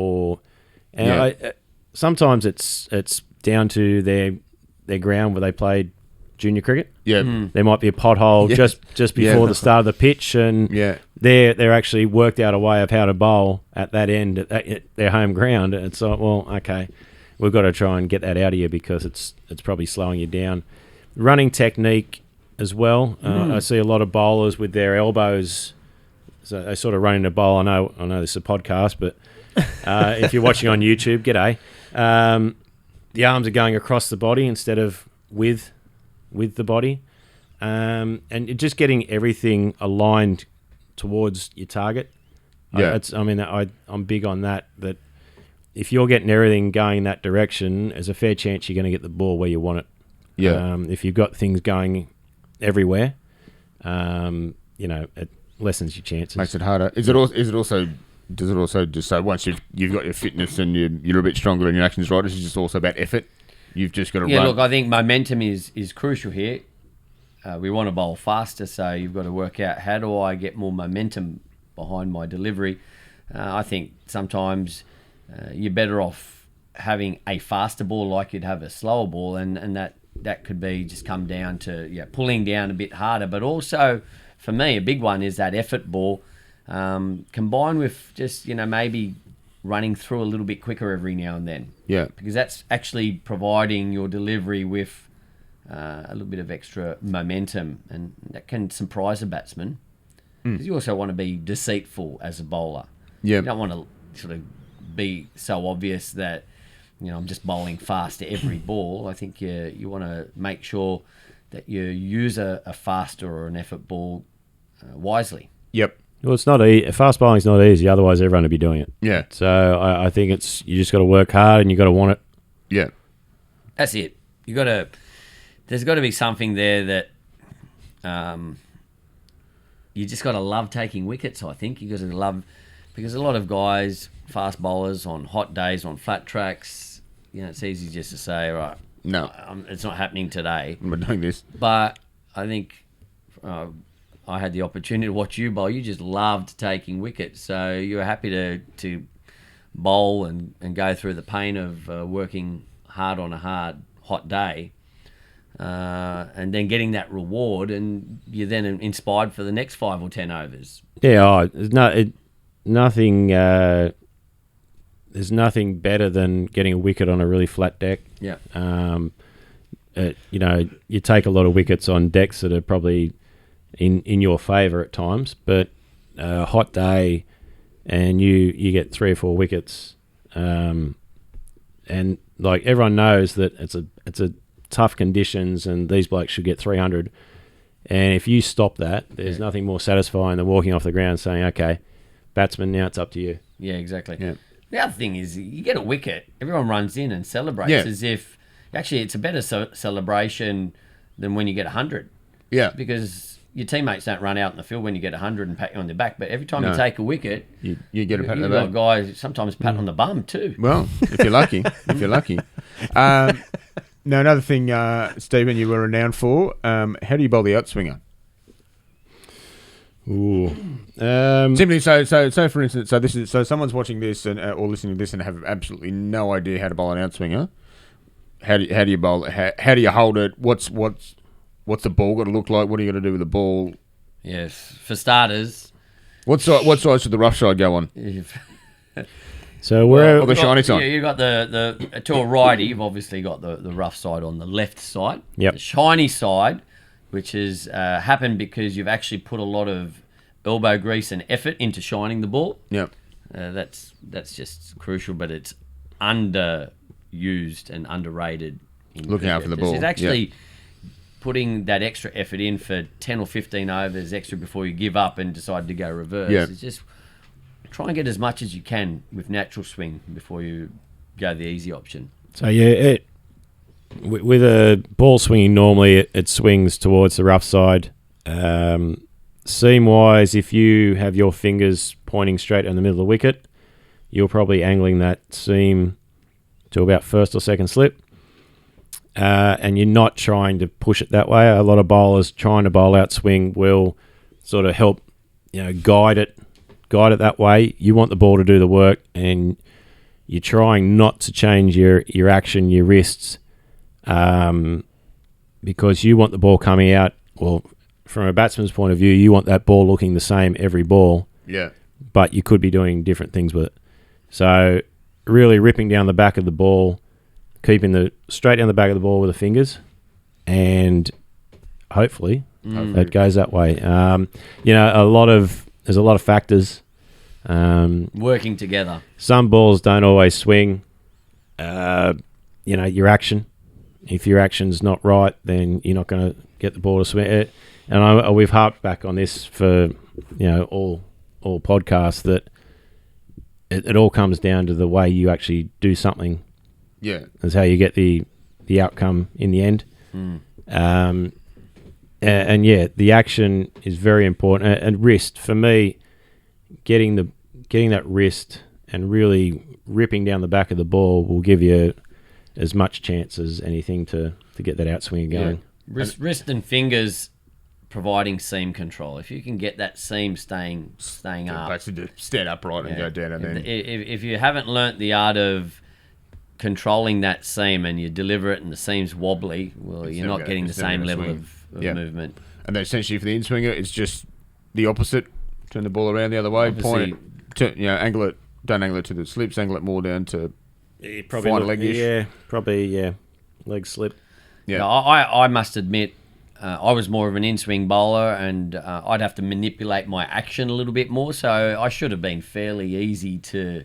sometimes it's down to their ground where they played junior cricket. Yeah, there might be a pothole just before the start of the pitch, and they're actually worked out a way of how to bowl at that end at their home ground. It's like, well, okay, we've got to try and get that out of you because it's probably slowing you down. Running technique as well. I see a lot of bowlers with their elbows. So they sort of run into bowl. I know this is a podcast, but if you're watching on YouTube, g'day. The arms are going across the body instead of with the body, and just getting everything aligned towards your target. Yeah, I'm big on that. That if you're getting everything going in that direction, there's a fair chance you're going to get the ball where you want it. Yeah. If you've got things going everywhere, it lessens your chances. Makes it harder. Does it also just say once you've got your fitness and you're a bit stronger and your action's right, it's just also about effort? You've just got to run. Yeah, look, I think momentum is crucial here. We want to bowl faster, so you've got to work out how do I get more momentum behind my delivery. I think sometimes you're better off having a faster ball like you'd have a slower ball, and that could be just come down to pulling down a bit harder. But also, for me, a big one is that effort ball, combined with just maybe running through a little bit quicker every now and then. Yeah, because that's actually providing your delivery with a little bit of extra momentum, and that can surprise a batsman. Because you also want to be deceitful as a bowler. Yeah, you don't want to sort of be so obvious that I'm just bowling fast to every ball. I think you want to make sure that you use a faster or an effort ball wisely. Yep. Well, it's not fast bowling's not easy. Otherwise, everyone would be doing it. Yeah. So I think you just got to work hard and you got to want it. Yeah. That's it. There's got to be something there that you just got to love taking wickets. I think you got to love, because a lot of guys, fast bowlers on hot days on flat tracks, it's easy just to say, right, no, it's not happening today. I'm not doing this. But I think I had the opportunity to watch you bowl. You just loved taking wickets, so you were happy to bowl and go through the pain of working hard on a hot day, and then getting that reward, and you're then inspired for the next 5 or 10 overs. Yeah, nothing. There's nothing better than getting a wicket on a really flat deck. Yeah. You take a lot of wickets on decks that are probably in your favour at times, but a hot day and you get 3 or 4 wickets, and like everyone knows that it's a tough conditions and these blokes should get 300, and if you stop that, there's nothing more satisfying than walking off the ground saying, okay, batsman, now it's up to you. Yeah, exactly. Yeah. The other thing is, you get a wicket, everyone runs in and celebrates as if, actually, it's a better celebration than when you get 100. Yeah. Because your teammates don't run out in the field when you get 100 and pat you on the back, but every time you take a wicket, you get a pat on the back. back. Guys sometimes pat on the bum too. Well, if you're lucky. Now, another thing, Stephen, you were renowned for, how do you bowl the outswinger? Ooh. Simply, so for instance, so someone's watching this or listening to this and have absolutely no idea how to bowl an outswinger. How do you bowl it? How do you hold it? What's the ball got to look like? What are you got to do with the ball? Yes, for starters. What size should the rough side go on? So where the shiny side? Yeah, you got the to a righty. You've obviously got the rough side on the left side. Yep. The shiny side, which has happened because you've actually put a lot of elbow grease and effort into shining the ball. Yep. That's just crucial, but it's underused and underrated. Looking out for the ball. It's actually putting that extra effort in for 10 or 15 overs extra before you give up and decide to go reverse. Yeah. It's just try and get as much as you can with natural swing before you go the easy option. So with a ball swinging, normally it swings towards the rough side. Seam wise, if you have your fingers pointing straight in the middle of the wicket, you're probably angling that seam to about first or second slip. And you're not trying to push it that way. A lot of bowlers trying to bowl out swing will sort of help, guide it that way. You want the ball to do the work, and you're trying not to change your action, your wrists, because you want the ball coming out. Well, from a batsman's point of view, you want that ball looking the same every ball. Yeah. But you could be doing different things with it. So really ripping down the back of the ball, keeping straight down the back of the ball with the fingers, and hopefully it goes that way. There's a lot of factors. Working together. Some balls don't always swing. Your action. If your action's not right, then you're not going to get the ball to swing. And we've harped back on this for all podcasts, that it all comes down to the way you actually do something. Yeah, is how you get the outcome in the end. And the action is very important. And wrist, for me, getting that wrist and really ripping down the back of the ball will give you as much chance as anything to get that outswing going. Yeah. Wrist and fingers providing seam control. If you can get that seam staying up, basically to stand upright and go down, and then if you haven't learnt the art of controlling that seam and you deliver it and the seam's wobbly, well, you're not getting the same level of movement. And then essentially for the in-swinger, it's just the opposite. Turn the ball around the other way, point it, angle it, don't angle it to the slips, angle it more down to fine leg-ish. Yeah, probably, leg slip. Yeah. No, I must admit, I was more of an in-swing bowler, and I'd have to manipulate my action a little bit more, so I should have been fairly easy to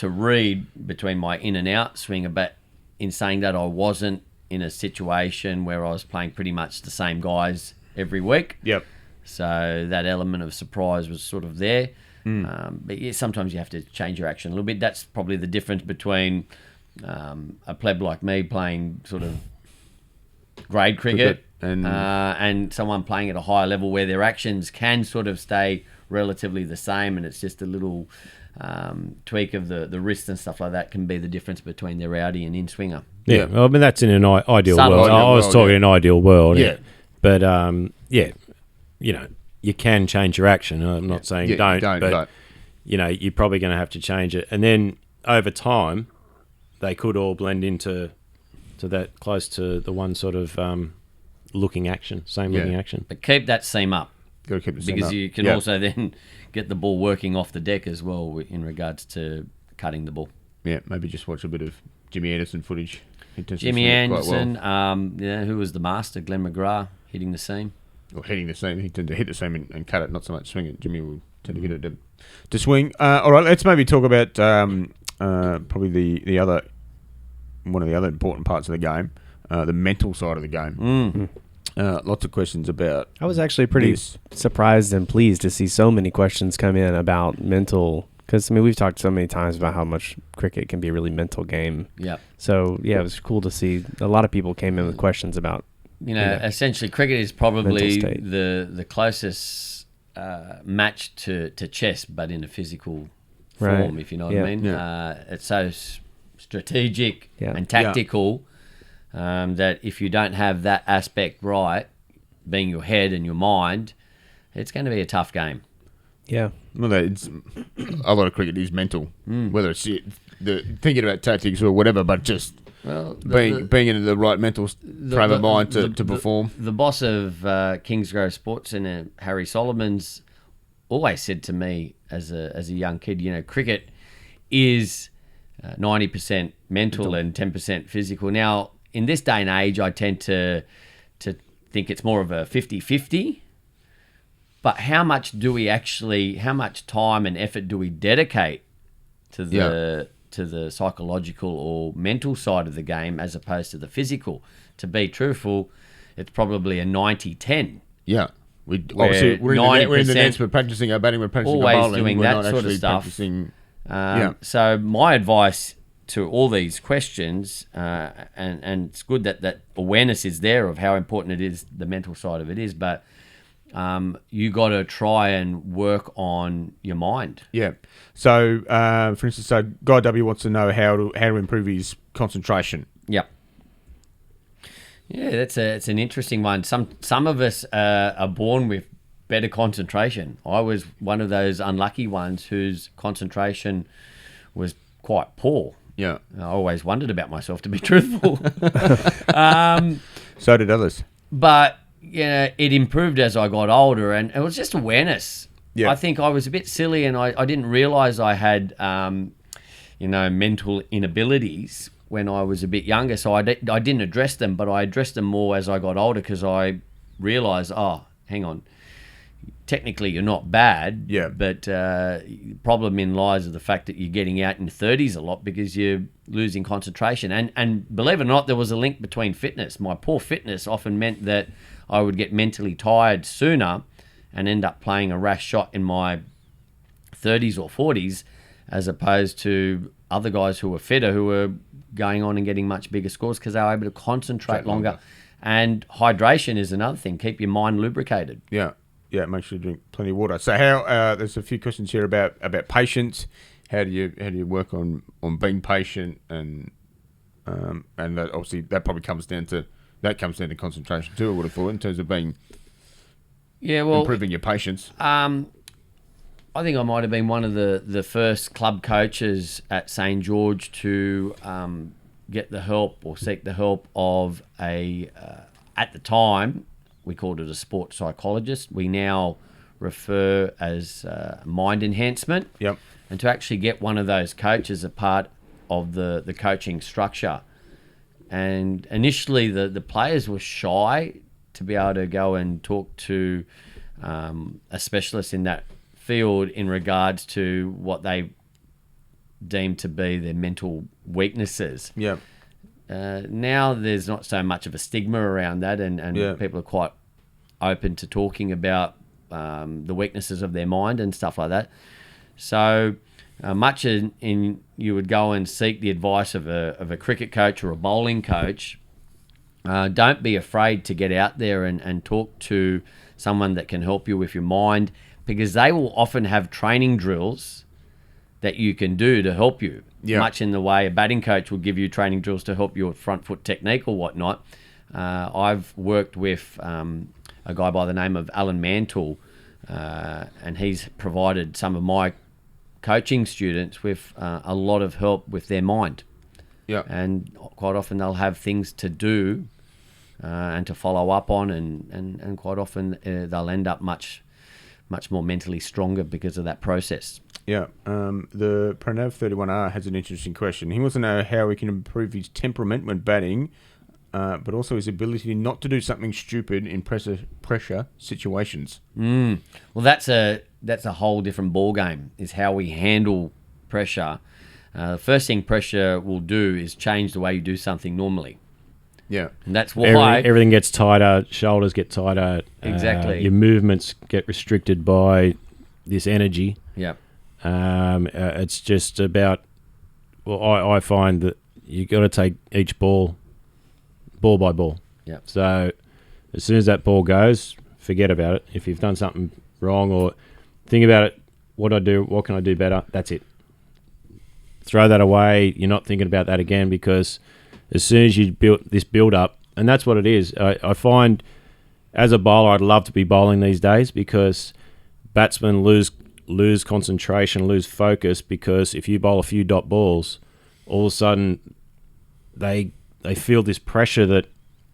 read between my in and out swinger, but in saying that, I wasn't in a situation where I was playing pretty much the same guys every week. Yep. So that element of surprise was sort of there. But yeah, sometimes you have to change your action a little bit. That's probably the difference between a pleb like me playing sort of grade cricket and someone playing at a higher level where their actions can sort of stay relatively the same, and it's just a little tweak of the wrist and stuff like that can be the difference between their rowdy and in-swinger. Yeah, well, I mean, that's in an ideal world. I was talking an ideal world. Yeah. But, you can change your action. I'm not saying don't, but you're probably going to have to change it. And then over time, they could all blend into that, close to the one sort of looking action. But keep that seam up. Got to keep the seam up. Because you can also then get the ball working off the deck as well in regards to cutting the ball. Yeah, maybe just watch a bit of Jimmy Anderson footage. Jimmy Anderson, who was the master, Glenn McGrath, hitting the seam. Or hitting the seam. He tended to hit the seam and cut it, not so much swing it. Jimmy will tend to get it to swing. All right, let's maybe talk about probably the other one of the other important parts of the game, the mental side of the game. Lots of questions about. I was actually pretty surprised and pleased to see so many questions come in about mental. Because, we've talked so many times about how much cricket can be a really mental game. Yeah. So, it was cool to see a lot of people came in with questions about. Essentially, cricket is probably the closest match to chess, but in a physical form, if you know what I mean. Yeah. It's so strategic and tactical that if you don't have that aspect right, being your head and your mind, it's going to be a tough game. Yeah. Well, it's, a lot of cricket is mental, whether it's thinking about tactics or whatever, but just being in the right mental frame of mind to perform. The boss of Kingsgrove Sports Centre, Hamish Solomons, always said to me as a young kid, cricket is 90% mental and 10% physical. Now, in this day and age, I tend to think it's more of a 50-50. But how much time and effort do we dedicate to the psychological or mental side of the game as opposed to the physical. To be truthful, it's probably a 90-10. Yeah. We're in the nets, we're practicing our batting, we're practicing our bowling. Doing we're that not sort actually of stuff. Practicing, So my advice to all these questions, and it's good that awareness is there of how important it is, the mental side of it is, but you got to try and work on your mind. Yeah. So, for instance, Guy W wants to know how to improve his concentration. Yep. Yeah, it's an interesting one. Some of us are born with better concentration. I was one of those unlucky ones whose concentration was quite poor. Yeah. I always wondered about myself, to be truthful. So did others. But yeah, it improved as I got older, and it was just awareness. Yeah. I think I was a bit silly, and I didn't realise I had mental inabilities when I was a bit younger, so I didn't address them, but I addressed them more as I got older because I realised, hang on, technically you're not bad, but problem in lies of the fact that you're getting out in your 30s a lot because you're losing concentration. And believe it or not, there was a link between fitness. My poor fitness often meant that I would get mentally tired sooner and end up playing a rash shot in my 30s or 40s as opposed to other guys who were fitter who were going on and getting much bigger scores because they were able to concentrate longer. And hydration is another thing. Keep your mind lubricated. Yeah. Yeah, make sure you drink plenty of water. So how there's a few questions here about patience. How do you work on being patient and that obviously that probably comes down to concentration too, I would have thought, in terms of improving your patience. I think I might have been one of the first club coaches at St. George to get the help or seek the help of at the time, we called it a sports psychologist. We now refer as mind enhancement. Yep. And to actually get one of those coaches a part of the coaching structure. And initially the players were shy to be able to go and talk to a specialist in that field in regards to what they deemed to be their mental weaknesses. Yeah. Now there's not so much of a stigma around that, and people are quite open to talking about the weaknesses of their mind and stuff like that. So much in you would go and seek the advice of a cricket coach or a bowling coach. Don't be afraid to get out there and talk to someone that can help you with your mind, because they will often have training drills that you can do to help you. Yeah. Much in the way a batting coach will give you training drills to help you with front foot technique or whatnot. I've worked with a guy by the name of Alan Mantle, and he's provided some of my coaching students with a lot of help with their mind. Yeah. And quite often they'll have things to do and to follow up on, and quite often they'll end up much more mentally stronger because of that process. Yeah. The Pranav31R has an interesting question. He wants to know how he can improve his temperament when batting, but also his ability not to do something stupid in pressure situations. Well, that's a whole different ball game, is how we handle pressure. The first thing pressure will do is change the way you do something normally. Yeah. And that's why everything gets tighter, shoulders get tighter. Exactly. Your movements get restricted by this energy. Yeah. It's just about, I find that you got to take each ball by ball. Yeah. So as soon as that ball goes, forget about it. If you've done something wrong, or think about it, what can I do better? That's it. Throw that away. You're not thinking about that again, because as soon as you build this build up, and that's what it is. I find as a bowler, I'd love to be bowling these days, because batsmen lose concentration, lose focus, because if you bowl a few dot balls, all of a sudden they feel this pressure that,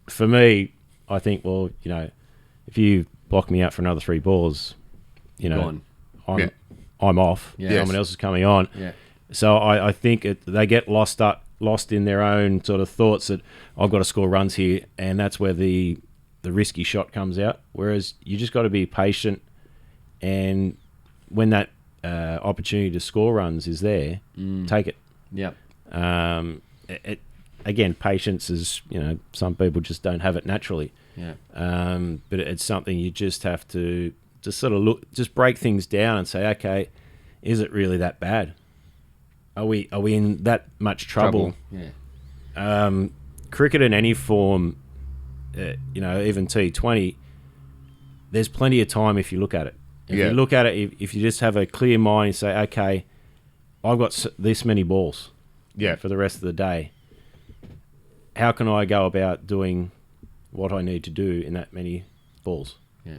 for me, I think, well, if you block me out for another 3 balls, I'm off. Yeah. Someone else is coming on. Yeah. So I think they get lost in their own sort of thoughts that I've got to score runs here, and that's where the risky shot comes out. Whereas you just got to be patient, and when that opportunity to score runs is there, take it. Yep. Again, patience is, some people just don't have it naturally. Yeah. But it's something you just have to just sort of just break things down and say, okay, is it really that bad? Are we in that much trouble? Yeah. Cricket in any form, even T20, there's plenty of time if you look at it. If you look at it, if you just have a clear mind and say, okay, I've got this many balls for the rest of the day. How can I go about doing what I need to do in that many balls? Yeah.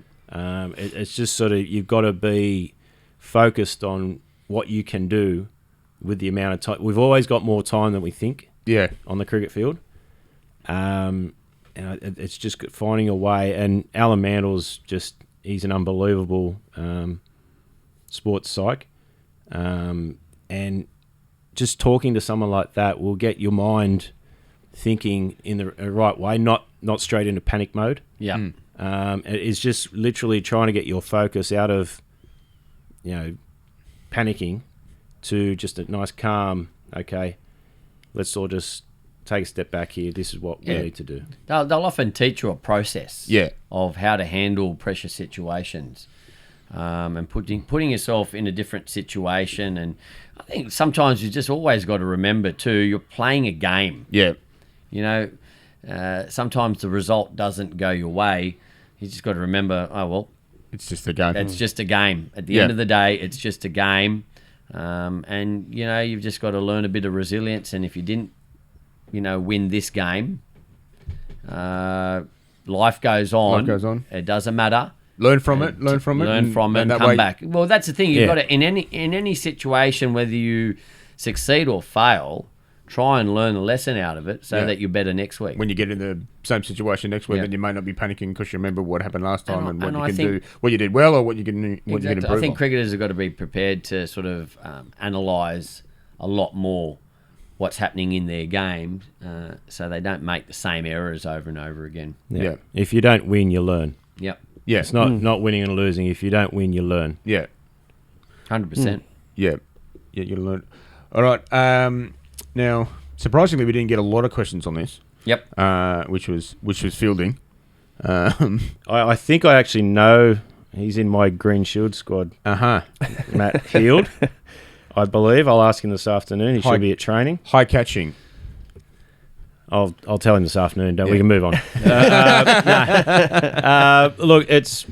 It's just sort of, you've got to be focused on what you can do with the amount of time. We've always got more time than we think on the cricket field. And it's just finding a way. And Alan Mandle's he's an unbelievable sports psych. And just talking to someone like that will get your mind thinking in the right way, not straight into panic mode. Yeah. It is just literally trying to get your focus out of, panicking to just a nice calm, okay, let's all just take a step back here. This is what we need to do. They'll often teach you a process of how to handle pressure situations, and putting yourself in a different situation. And I think sometimes you just always got to remember too, you're playing a game. Yeah. Sometimes the result doesn't go your way. You just got to remember, it's just a game. It's just a game. At the end of the day, it's just a game. And, you've just got to learn a bit of resilience. And if you didn't, win this game, life goes on. Life goes on. It doesn't matter. Learn from it. Learn from it. And come back. Well, that's the thing. You've got to, in any situation, whether you succeed or fail, try and learn a lesson out of it so that you're better next week. When you get in the same situation next week, then you may not be panicking because you remember what happened last time and what you can do, what you did well or what you can improve I think on. cricketers have got to be prepared to sort of analyse a lot more what's happening in their game so they don't make the same errors over and over again. Yeah. If you don't win, you learn. Yep. Yeah. It's not winning and losing. If you don't win, you learn. Yeah. 100%. Yeah. Yeah, you learn. All right. Now, surprisingly, we didn't get a lot of questions on this. Yep. Which was fielding. I think I actually know he's in my Green Shield squad. Matt Heald, I believe. I'll ask him this afternoon. He should be at training. High catching. I'll tell him this afternoon. We can move on. Look, it's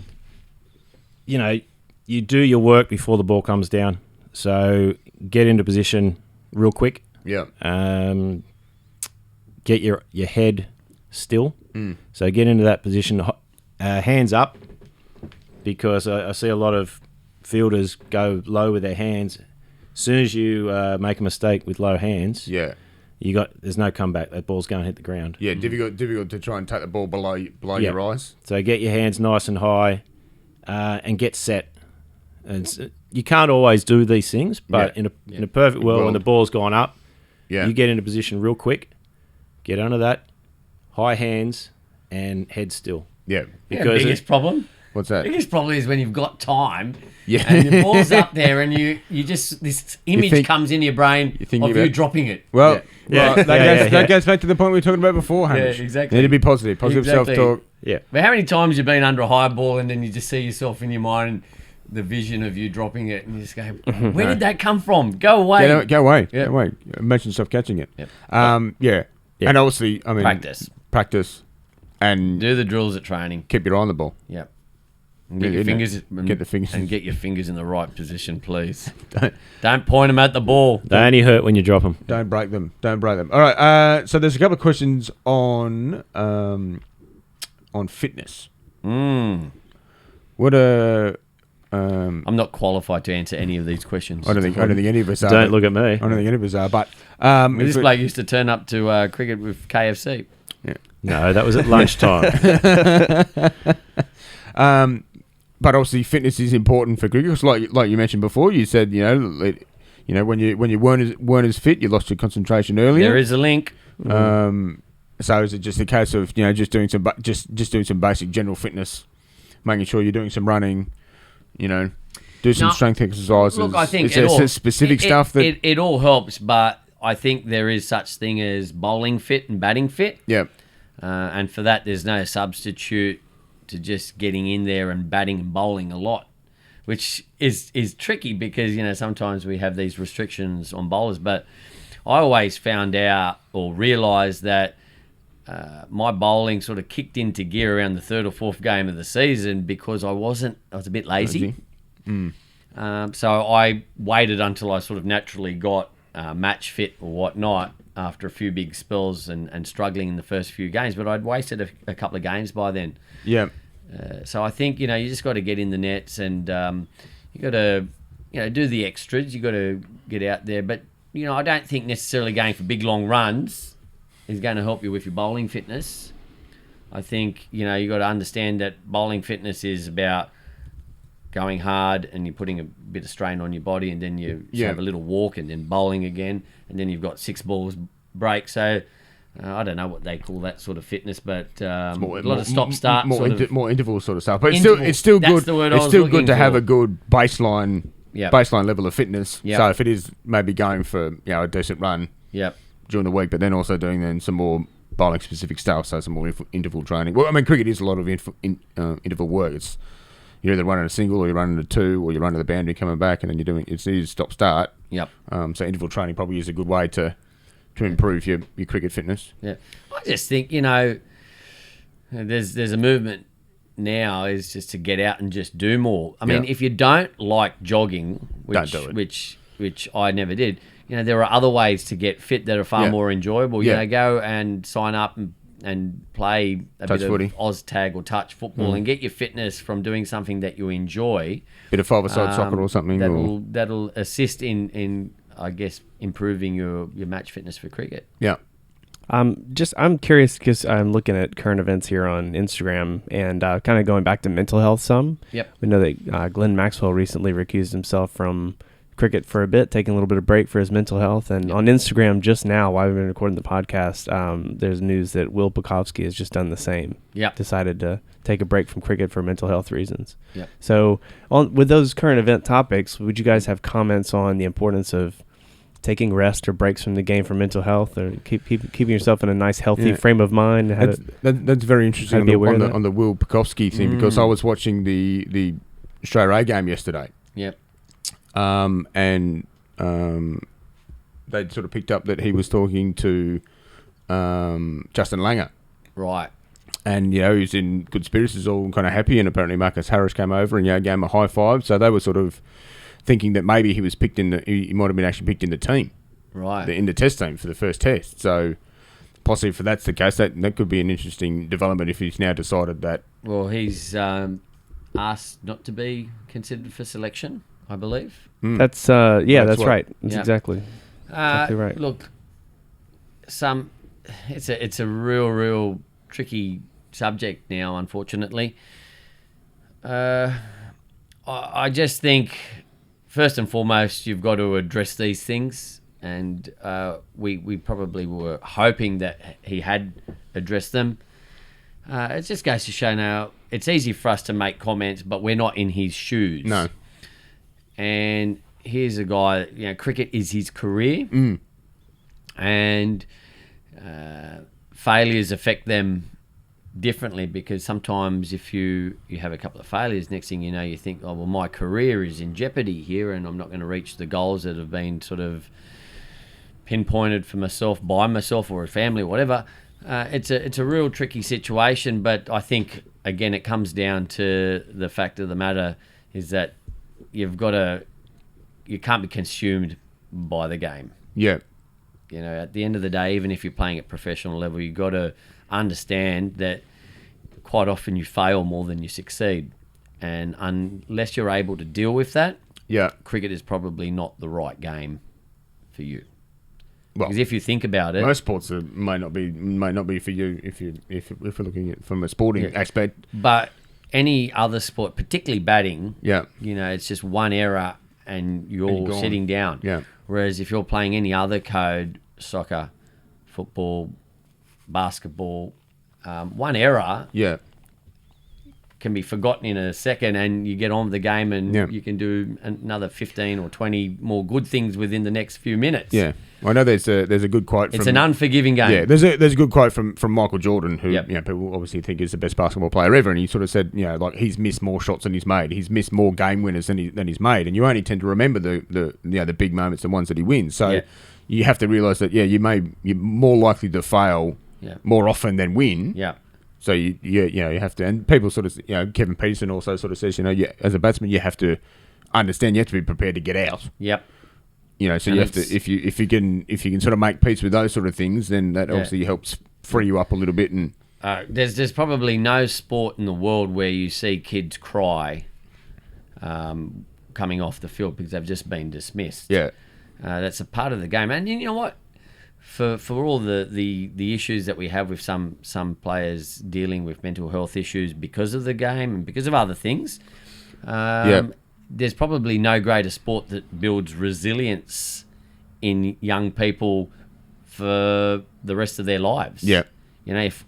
you do your work before the ball comes down. So get into position real quick. Yeah. Get your head still. So get into that position, hands up, because I see a lot of fielders go low with their hands. As soon as you make a mistake with low hands, there's no comeback. That ball's going to hit the ground. Yeah, difficult to try and take the ball below your eyes. So get your hands nice and high, and get set. And you can't always do these things, but in a perfect world, when the ball's gone up, you get into position real quick, get under that, high hands, and head still. Yeah. Because the biggest problem? What's that? The biggest problem is when you've got time and the ball's up there and you just, this image comes in your brain of you dropping it. Well, that goes back to the point we were talking about before, Hamish. Yeah, exactly. You need to be positive. Positive self-talk. Yeah. But how many times you've been under a high ball and then you just see yourself in your mind, the vision of you dropping it, and you just go, where did that come from? Go away. Go away. Go away. Imagine yourself catching it. Yep. And obviously, practice. And do the drills at training. Keep your eye on the ball. Yep. And get your fingers and get your fingers in the right position, please. Don't point them at the ball. They only hurt when you drop them. Don't break them. All right. So there's a couple of questions on fitness. What I'm not qualified to answer any of these questions. I don't think any of us are. Don't look at me. I don't think any of us are. But this bloke used to turn up to cricket with KFC. Yeah. No, that was at lunchtime. But obviously, fitness is important for cricket. Like you mentioned before, you said when you weren't as fit, you lost your concentration earlier. There is a link. So is it just a case of just doing some basic general fitness, making sure you're doing some running, do some strength exercises? Look, I think is there specific stuff that it all helps, but I think there is such thing as bowling fit and batting fit. Yeah. And for that, there's no substitute to just getting in there and batting and bowling a lot, which is tricky because, sometimes we have these restrictions on bowlers. But I always found out or realised that my bowling sort of kicked into gear around the third or fourth game of the season because I was a bit lazy. So I waited until I sort of naturally got match fit or whatnot after a few big spells and struggling in the first few games, but I'd wasted a couple of games by then. Yeah. So I think, you just got to get in the nets and you got to, do the extras. You got to get out there. But, I don't think necessarily going for big, long runs is going to help you with your bowling fitness. I think, you got to understand that bowling fitness is about going hard and you're putting a bit of strain on your body and then you have a little walk and then bowling again and then you've got 6 balls break. So I don't know what they call that sort of fitness, but a lot of stop-start. More interval sort of stuff. But it's still good. It's still good to have a good baseline level of fitness. Yep. So if it is maybe going for a decent run during the week, but then also doing then some more bowling specific stuff, so some more interval training. Well, I mean, cricket is a lot of interval work. It's you're either running a single or you're running a 2 or you're running the boundary coming back and then you're doing it's stop-start. Yep. So interval training probably is a good way to improve your cricket fitness. Yeah. I just think, there's a movement now is just to get out and just do more. I mean, if you don't like jogging, Don't do it. which I never did, there are other ways to get fit that are far more enjoyable. Go and sign up and play a touch bit footy. of Oz tag or touch football and get your fitness from doing something that you enjoy. Bit of five-a-side soccer or something. That'll assist in I guess improving your match fitness for cricket. Yeah. I'm curious because I'm looking at current events here on Instagram and kind of going back to mental health some. Yep. We know that Glenn Maxwell recently recused himself from cricket for a bit, taking a little bit of break for his mental health. And on Instagram just now, while we've been recording the podcast, there's news that Will Pucovski has just done the same. Yep. Decided to take a break from cricket for mental health reasons. Yep. So with those current event topics, would you guys have comments on the importance of taking rest or breaks from the game for mental health, or keeping yourself in a nice, healthy frame of mind? That's very interesting on the Will Pucovski thing because I was watching the Australia A game yesterday. Yep. And they sort of picked up that he was talking to Justin Langer. Right. And, he's in good spirits, is all kind of happy, and apparently Marcus Harris came over and, gave him a high five. So they were sort of thinking that maybe he was he might have been actually picked in the team. Right. In the test team for the first test. So possibly if that's the case, that could be an interesting development if he's now decided that. Well, he's asked not to be considered for selection, I believe. That's that's right. That's exactly right. Look, it's a real tricky subject now, unfortunately. I just think first and foremost you've got to address these things, and we probably were hoping that he had addressed them. It just goes to show now it's easy for us to make comments, but we're not in his shoes. No. And here's a guy, cricket is his career, and failures affect them differently because sometimes if you have a couple of failures, next thing you know, you think, oh, well, my career is in jeopardy here and I'm not going to reach the goals that have been sort of pinpointed for myself, by myself or a family or whatever. It's a real tricky situation, but I think, again, it comes down to the fact of the matter is that you can't be consumed by the game. Yeah. At the end of the day, even if you're playing at professional level, you've got to understand that quite often you fail more than you succeed. And unless you're able to deal with that, cricket is probably not the right game for you. Well, because if you think about it, most sports may not be for you if we're looking at it from a sporting aspect. But any other sport, particularly batting, yeah, it's just one error and you're sitting down. Yeah. Whereas if you're playing any other code, soccer, football, basketball, one error can be forgotten in a second, and you get on with the game, and Yeah. you can do another 15 or 20 more good things within the next few minutes. Yeah. Well, I know there's a good quote. It's an unforgiving game. Yeah, there's a good quote from Michael Jordan, who Yep. people obviously think is the best basketball player ever, and he sort of said, like he's missed more shots than he's made. He's missed more game winners than he's made, and you only tend to remember the big moments, the ones that he wins. So Yeah. you have to realise that you're more likely to fail Yeah. more often than win. Yeah. So you have to, and people sort of Kevin Peterson also sort of says as a batsman you have to understand, you have to be prepared to get out. Yep. So And you have to, if you can sort of make peace with those sort of things, then that Yeah. obviously helps free you up a little bit. And There's probably no sport in the world where you see kids cry coming off the field because they've just been dismissed. yeah, That's a part of the game. And you know what? For all the issues that we have with some players dealing with mental health issues because of the game and because of other things, there's probably no greater sport that builds resilience in young people for the rest of their lives. Yeah. If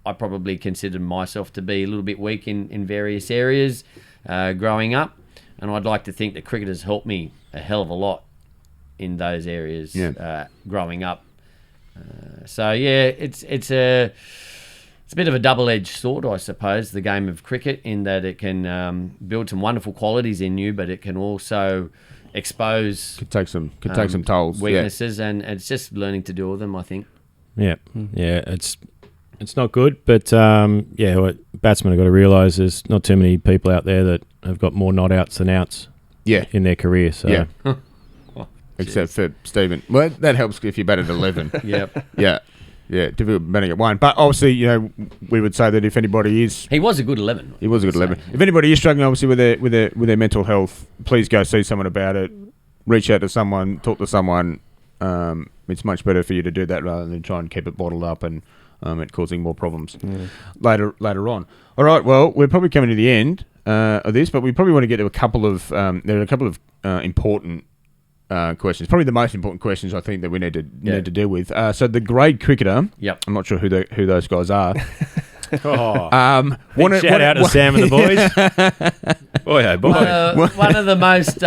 I probably considered myself to be a little bit weak in various areas growing up, and I'd like to think that cricket has helped me a hell of a lot in those areas growing up. It's a bit of a double-edged sword, I suppose, the game of cricket, in that it can build some wonderful qualities in you, but it can also expose could take some tolls. weaknesses, and it's just learning to deal with them, I think. Yeah, it's not good, but what batsmen have got to realise there's not too many people out there that have got more not outs than outs in their career. So. Yeah. Except for Stephen. Well, that helps if you bat at 11. Yep. Yeah, difficult batting at 1. But obviously, we would say that if anybody is... He was a good 11. He was a good 11. If anybody is struggling, obviously, with their mental health, please go see someone about it. Reach out to someone, talk to someone. It's much better for you to do that rather than try and keep it bottled up and it causing more problems later on. All right, well, we're probably coming to the end of this, but we probably want to get to a couple of... there are a couple of important... questions, probably the most important questions I think that we need to deal with. So the grade cricketer, Yep. I'm not sure who those guys are. Shout out to Sam and the boys. Boy. One of the most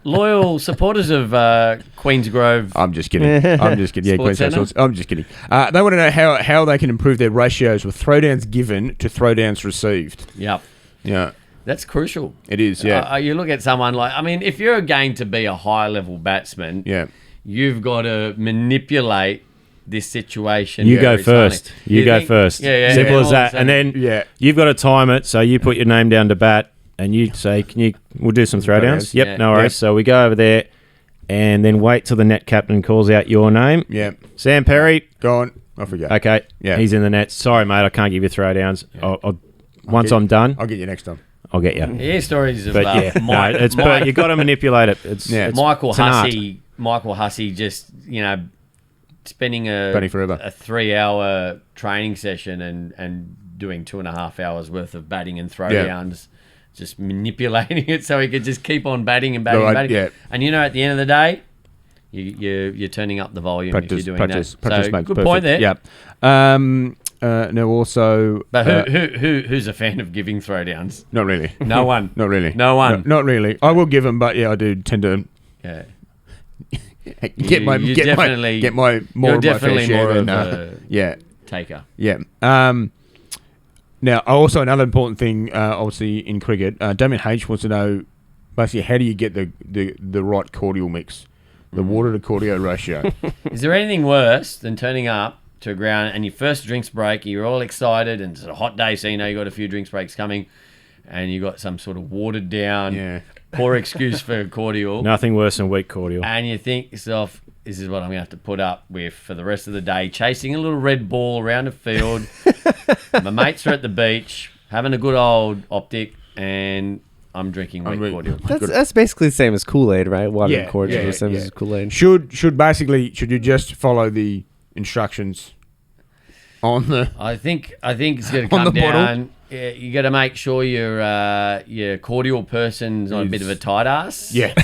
loyal supporters of Queensgrove. I'm just kidding. Yeah, Sports Centre? I'm just kidding. They want to know how they can improve their ratios with throwdowns given to throwdowns received. Yep. Yeah. That's crucial. It is, yeah. You look at someone if you're going to be a high-level batsman, you've got to manipulate this situation. You go first. You go first. Yeah. Simple as that. And then you've got to time it. So you put your name down to bat and you say, we'll do some throwdowns. Yep, no worries. Yep. So we go over there and then wait till the net captain calls out your name. Yeah. Sam Perry. Go on. Off we go. Okay. Yeah. He's in the net. Sorry, mate, I can't give you throwdowns. I'm done. I'll get you next time. I'll get you. Yeah, stories of but you got to manipulate it. It's Michael Hussey just spending a 3-hour training session and doing 2.5 hours worth of batting and throwdowns, just manipulating it so he could just keep on batting and batting. Yeah. And at the end of the day, you're turning up the volume if you're doing practice that. So makes good perfect. point there. Yeah. No, also... But who's a fan of giving throwdowns? Not really. No one. Not really. No one. Not really. I will give them, but I do tend to... Yeah. Get my more of my fair share than taker. Yeah. Now, also another important thing, obviously in cricket, Damien H wants to know basically how do you get the right cordial mix, the water to cordial ratio. Is there anything worse than turning up to a ground and your first drinks break, you're all excited and it's a hot day, so you got a few drinks breaks coming, and you got some sort of watered down, poor excuse for cordial. Nothing worse than weak cordial. And you think yourself, this is what I'm going to have to put up with for the rest of the day, chasing a little red ball around the field. My mates are at the beach, having a good old optic, and I'm drinking weak cordial. That's basically the same as Kool-Aid, right? Water and cordial, the same as Kool-Aid. Should you just follow the instructions on the... I think it's going to come down. You got to make sure your cordial person's on a bit of a tight ass. Yeah.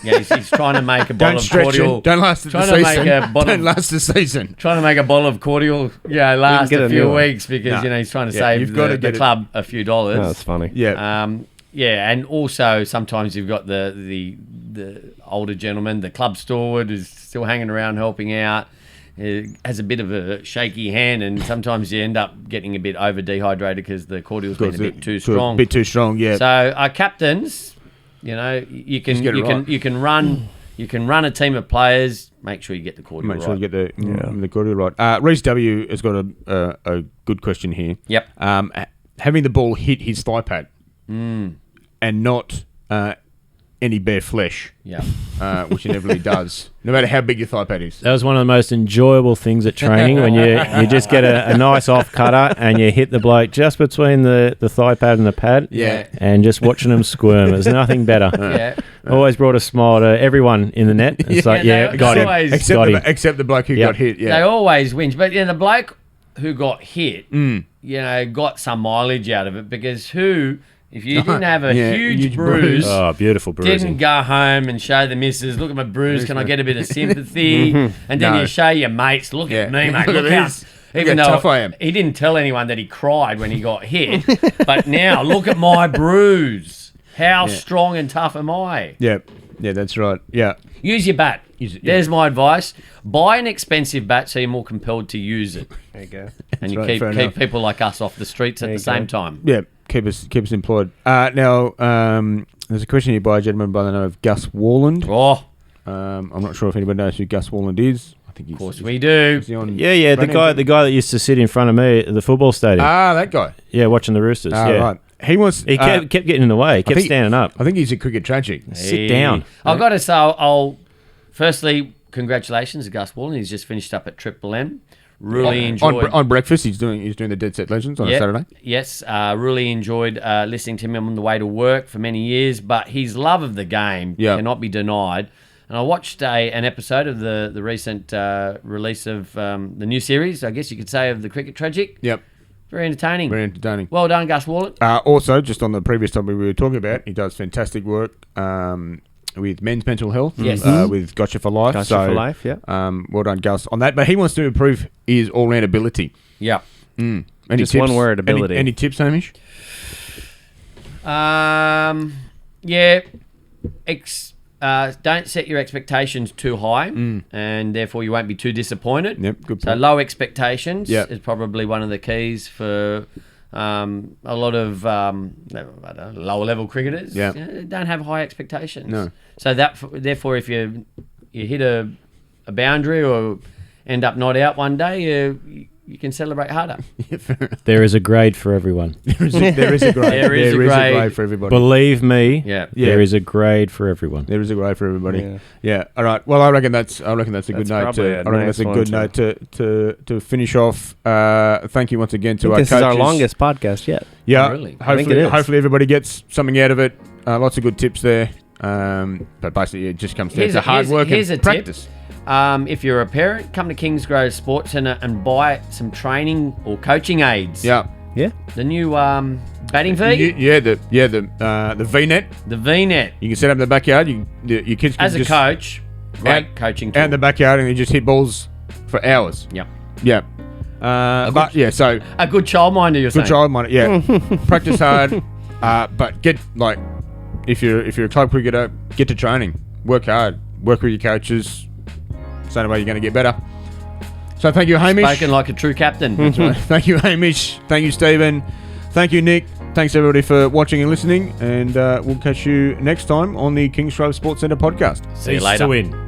Yeah, he's trying to make a bottle Don't of stretch cordial. it. Don't last the Trying to season. make a bottle. Don't last the season. Trying to make a bottle of cordial, last get a a few new one. weeks because he's trying to Yeah, save you've got to the get it. club a few dollars. Oh, that's funny. Yeah. And also sometimes you've got the older gentleman, the club steward, who's still hanging around helping out. Has a bit of a shaky hand, and sometimes you end up getting a bit over dehydrated because the cordial's been a bit too strong. A bit too strong, yeah. So our captains, you can get it right. you can run a team of players. Make sure you get the cordial Make right. sure you get the cordial right. Reece W has got a good question here. Yep. Having the ball hit his thigh pad and not any bare flesh, which inevitably does, no matter how big your thigh pad is. That was one of the most enjoyable things at training when you just get a nice off cutter and you hit the bloke just between the thigh pad and the pad. Yeah. And just watching them squirm. There's nothing better. Yeah. Always brought a smile to everyone in the net. It's got him. always- Except the bloke who got hit. They Yeah. always whinge, but the bloke who got hit, got some mileage out of it because if you didn't have a huge bruise. Oh, beautiful bruising. Didn't go home and show the missus, look at my bruise, can I get a bit of sympathy? And then you show your mates, look at me, mate, look how... Even how though tough I am. he didn't tell anyone that he cried when he got hit, but now look at my bruise. How strong and tough am I? Yeah, that's right. Yeah. Use your bat. Use it, There's my advice. Buy an expensive bat so you're more compelled to use it. There you go. And you right, fair enough. keep people like us off the streets at the same time. Yeah, keep us employed. Now, there's a question here by a gentleman by the name of Gus Warland. Oh, I'm not sure if anybody knows who Gus Warland is. I think of course we do. Yeah, the guy that used to sit in front of me at the football stadium. That guy. Yeah, watching the Roosters. Right. He kept getting in the way. He kept standing up. I think he's a cricket tragic. Sit down. I've got to say, firstly, congratulations to Gus Wallen. He's just finished up at Triple M. Really enjoyed on breakfast. He's doing the Dead Set Legends on a Saturday. Yes, really enjoyed listening to him on the way to work for many years. But his love of the game cannot be denied. And I watched an episode of the recent release of the new series, I guess you could say, of the Cricket Tragic. Yep. Very entertaining. Very entertaining. Well done, Gus Wallen. Also, just on the previous topic we were talking about, he does fantastic work with men's mental health. Yes. With Gotcha for Life. Gotcha for Life, yeah. Well done, Gus, on that. But he wants to improve his all-round ability. Yeah. Any Just tips? one word, ability. Any tips, Hamish? Don't set your expectations too high, and therefore you won't be too disappointed. Yep, good So point. low expectations Yep. is probably one of the keys for a lot of lower level cricketers. Yeah. Don't have high expectations. No. So therefore, if you hit a boundary or end up not out one day, you can celebrate harder. There is a grade for everyone. There is a grade. There is a grade for everybody. Believe me, Yeah. there is a grade for everyone. There is a grade for everybody. Yeah. All right. Well, I reckon that's a good note. probably a nice one To finish off. Thank you once again to our This coaches. is our longest podcast yet. Yeah. Oh, really? I think it is. Hopefully everybody gets something out of it. Lots of good tips there. But basically, it just comes down to hard work here's and a practice. Tip. If you're a parent, come to Kingsgrove Sports Centre and buy some training or coaching aids. Yeah. Yeah. The new batting V. The V-net. The V-net. You can set up in the backyard. Your kids can As a just coach, great coaching tool. out in the backyard and you just hit balls for hours. Yep. Yeah. So A good childminder, you're saying? good child mind. Yeah. Practice hard. But get if you're a club cricketer, get to training. Work hard. Work with your coaches. Same way you're going to get better. So thank you, Hamish. Spoken like a true captain. That's right. Thank you, Hamish. Thank you, Stephen. Thank you, Nick. Thanks, everybody, for watching and listening. And we'll catch you next time on the Kingsgrove Sports Centre podcast. See you later. To win.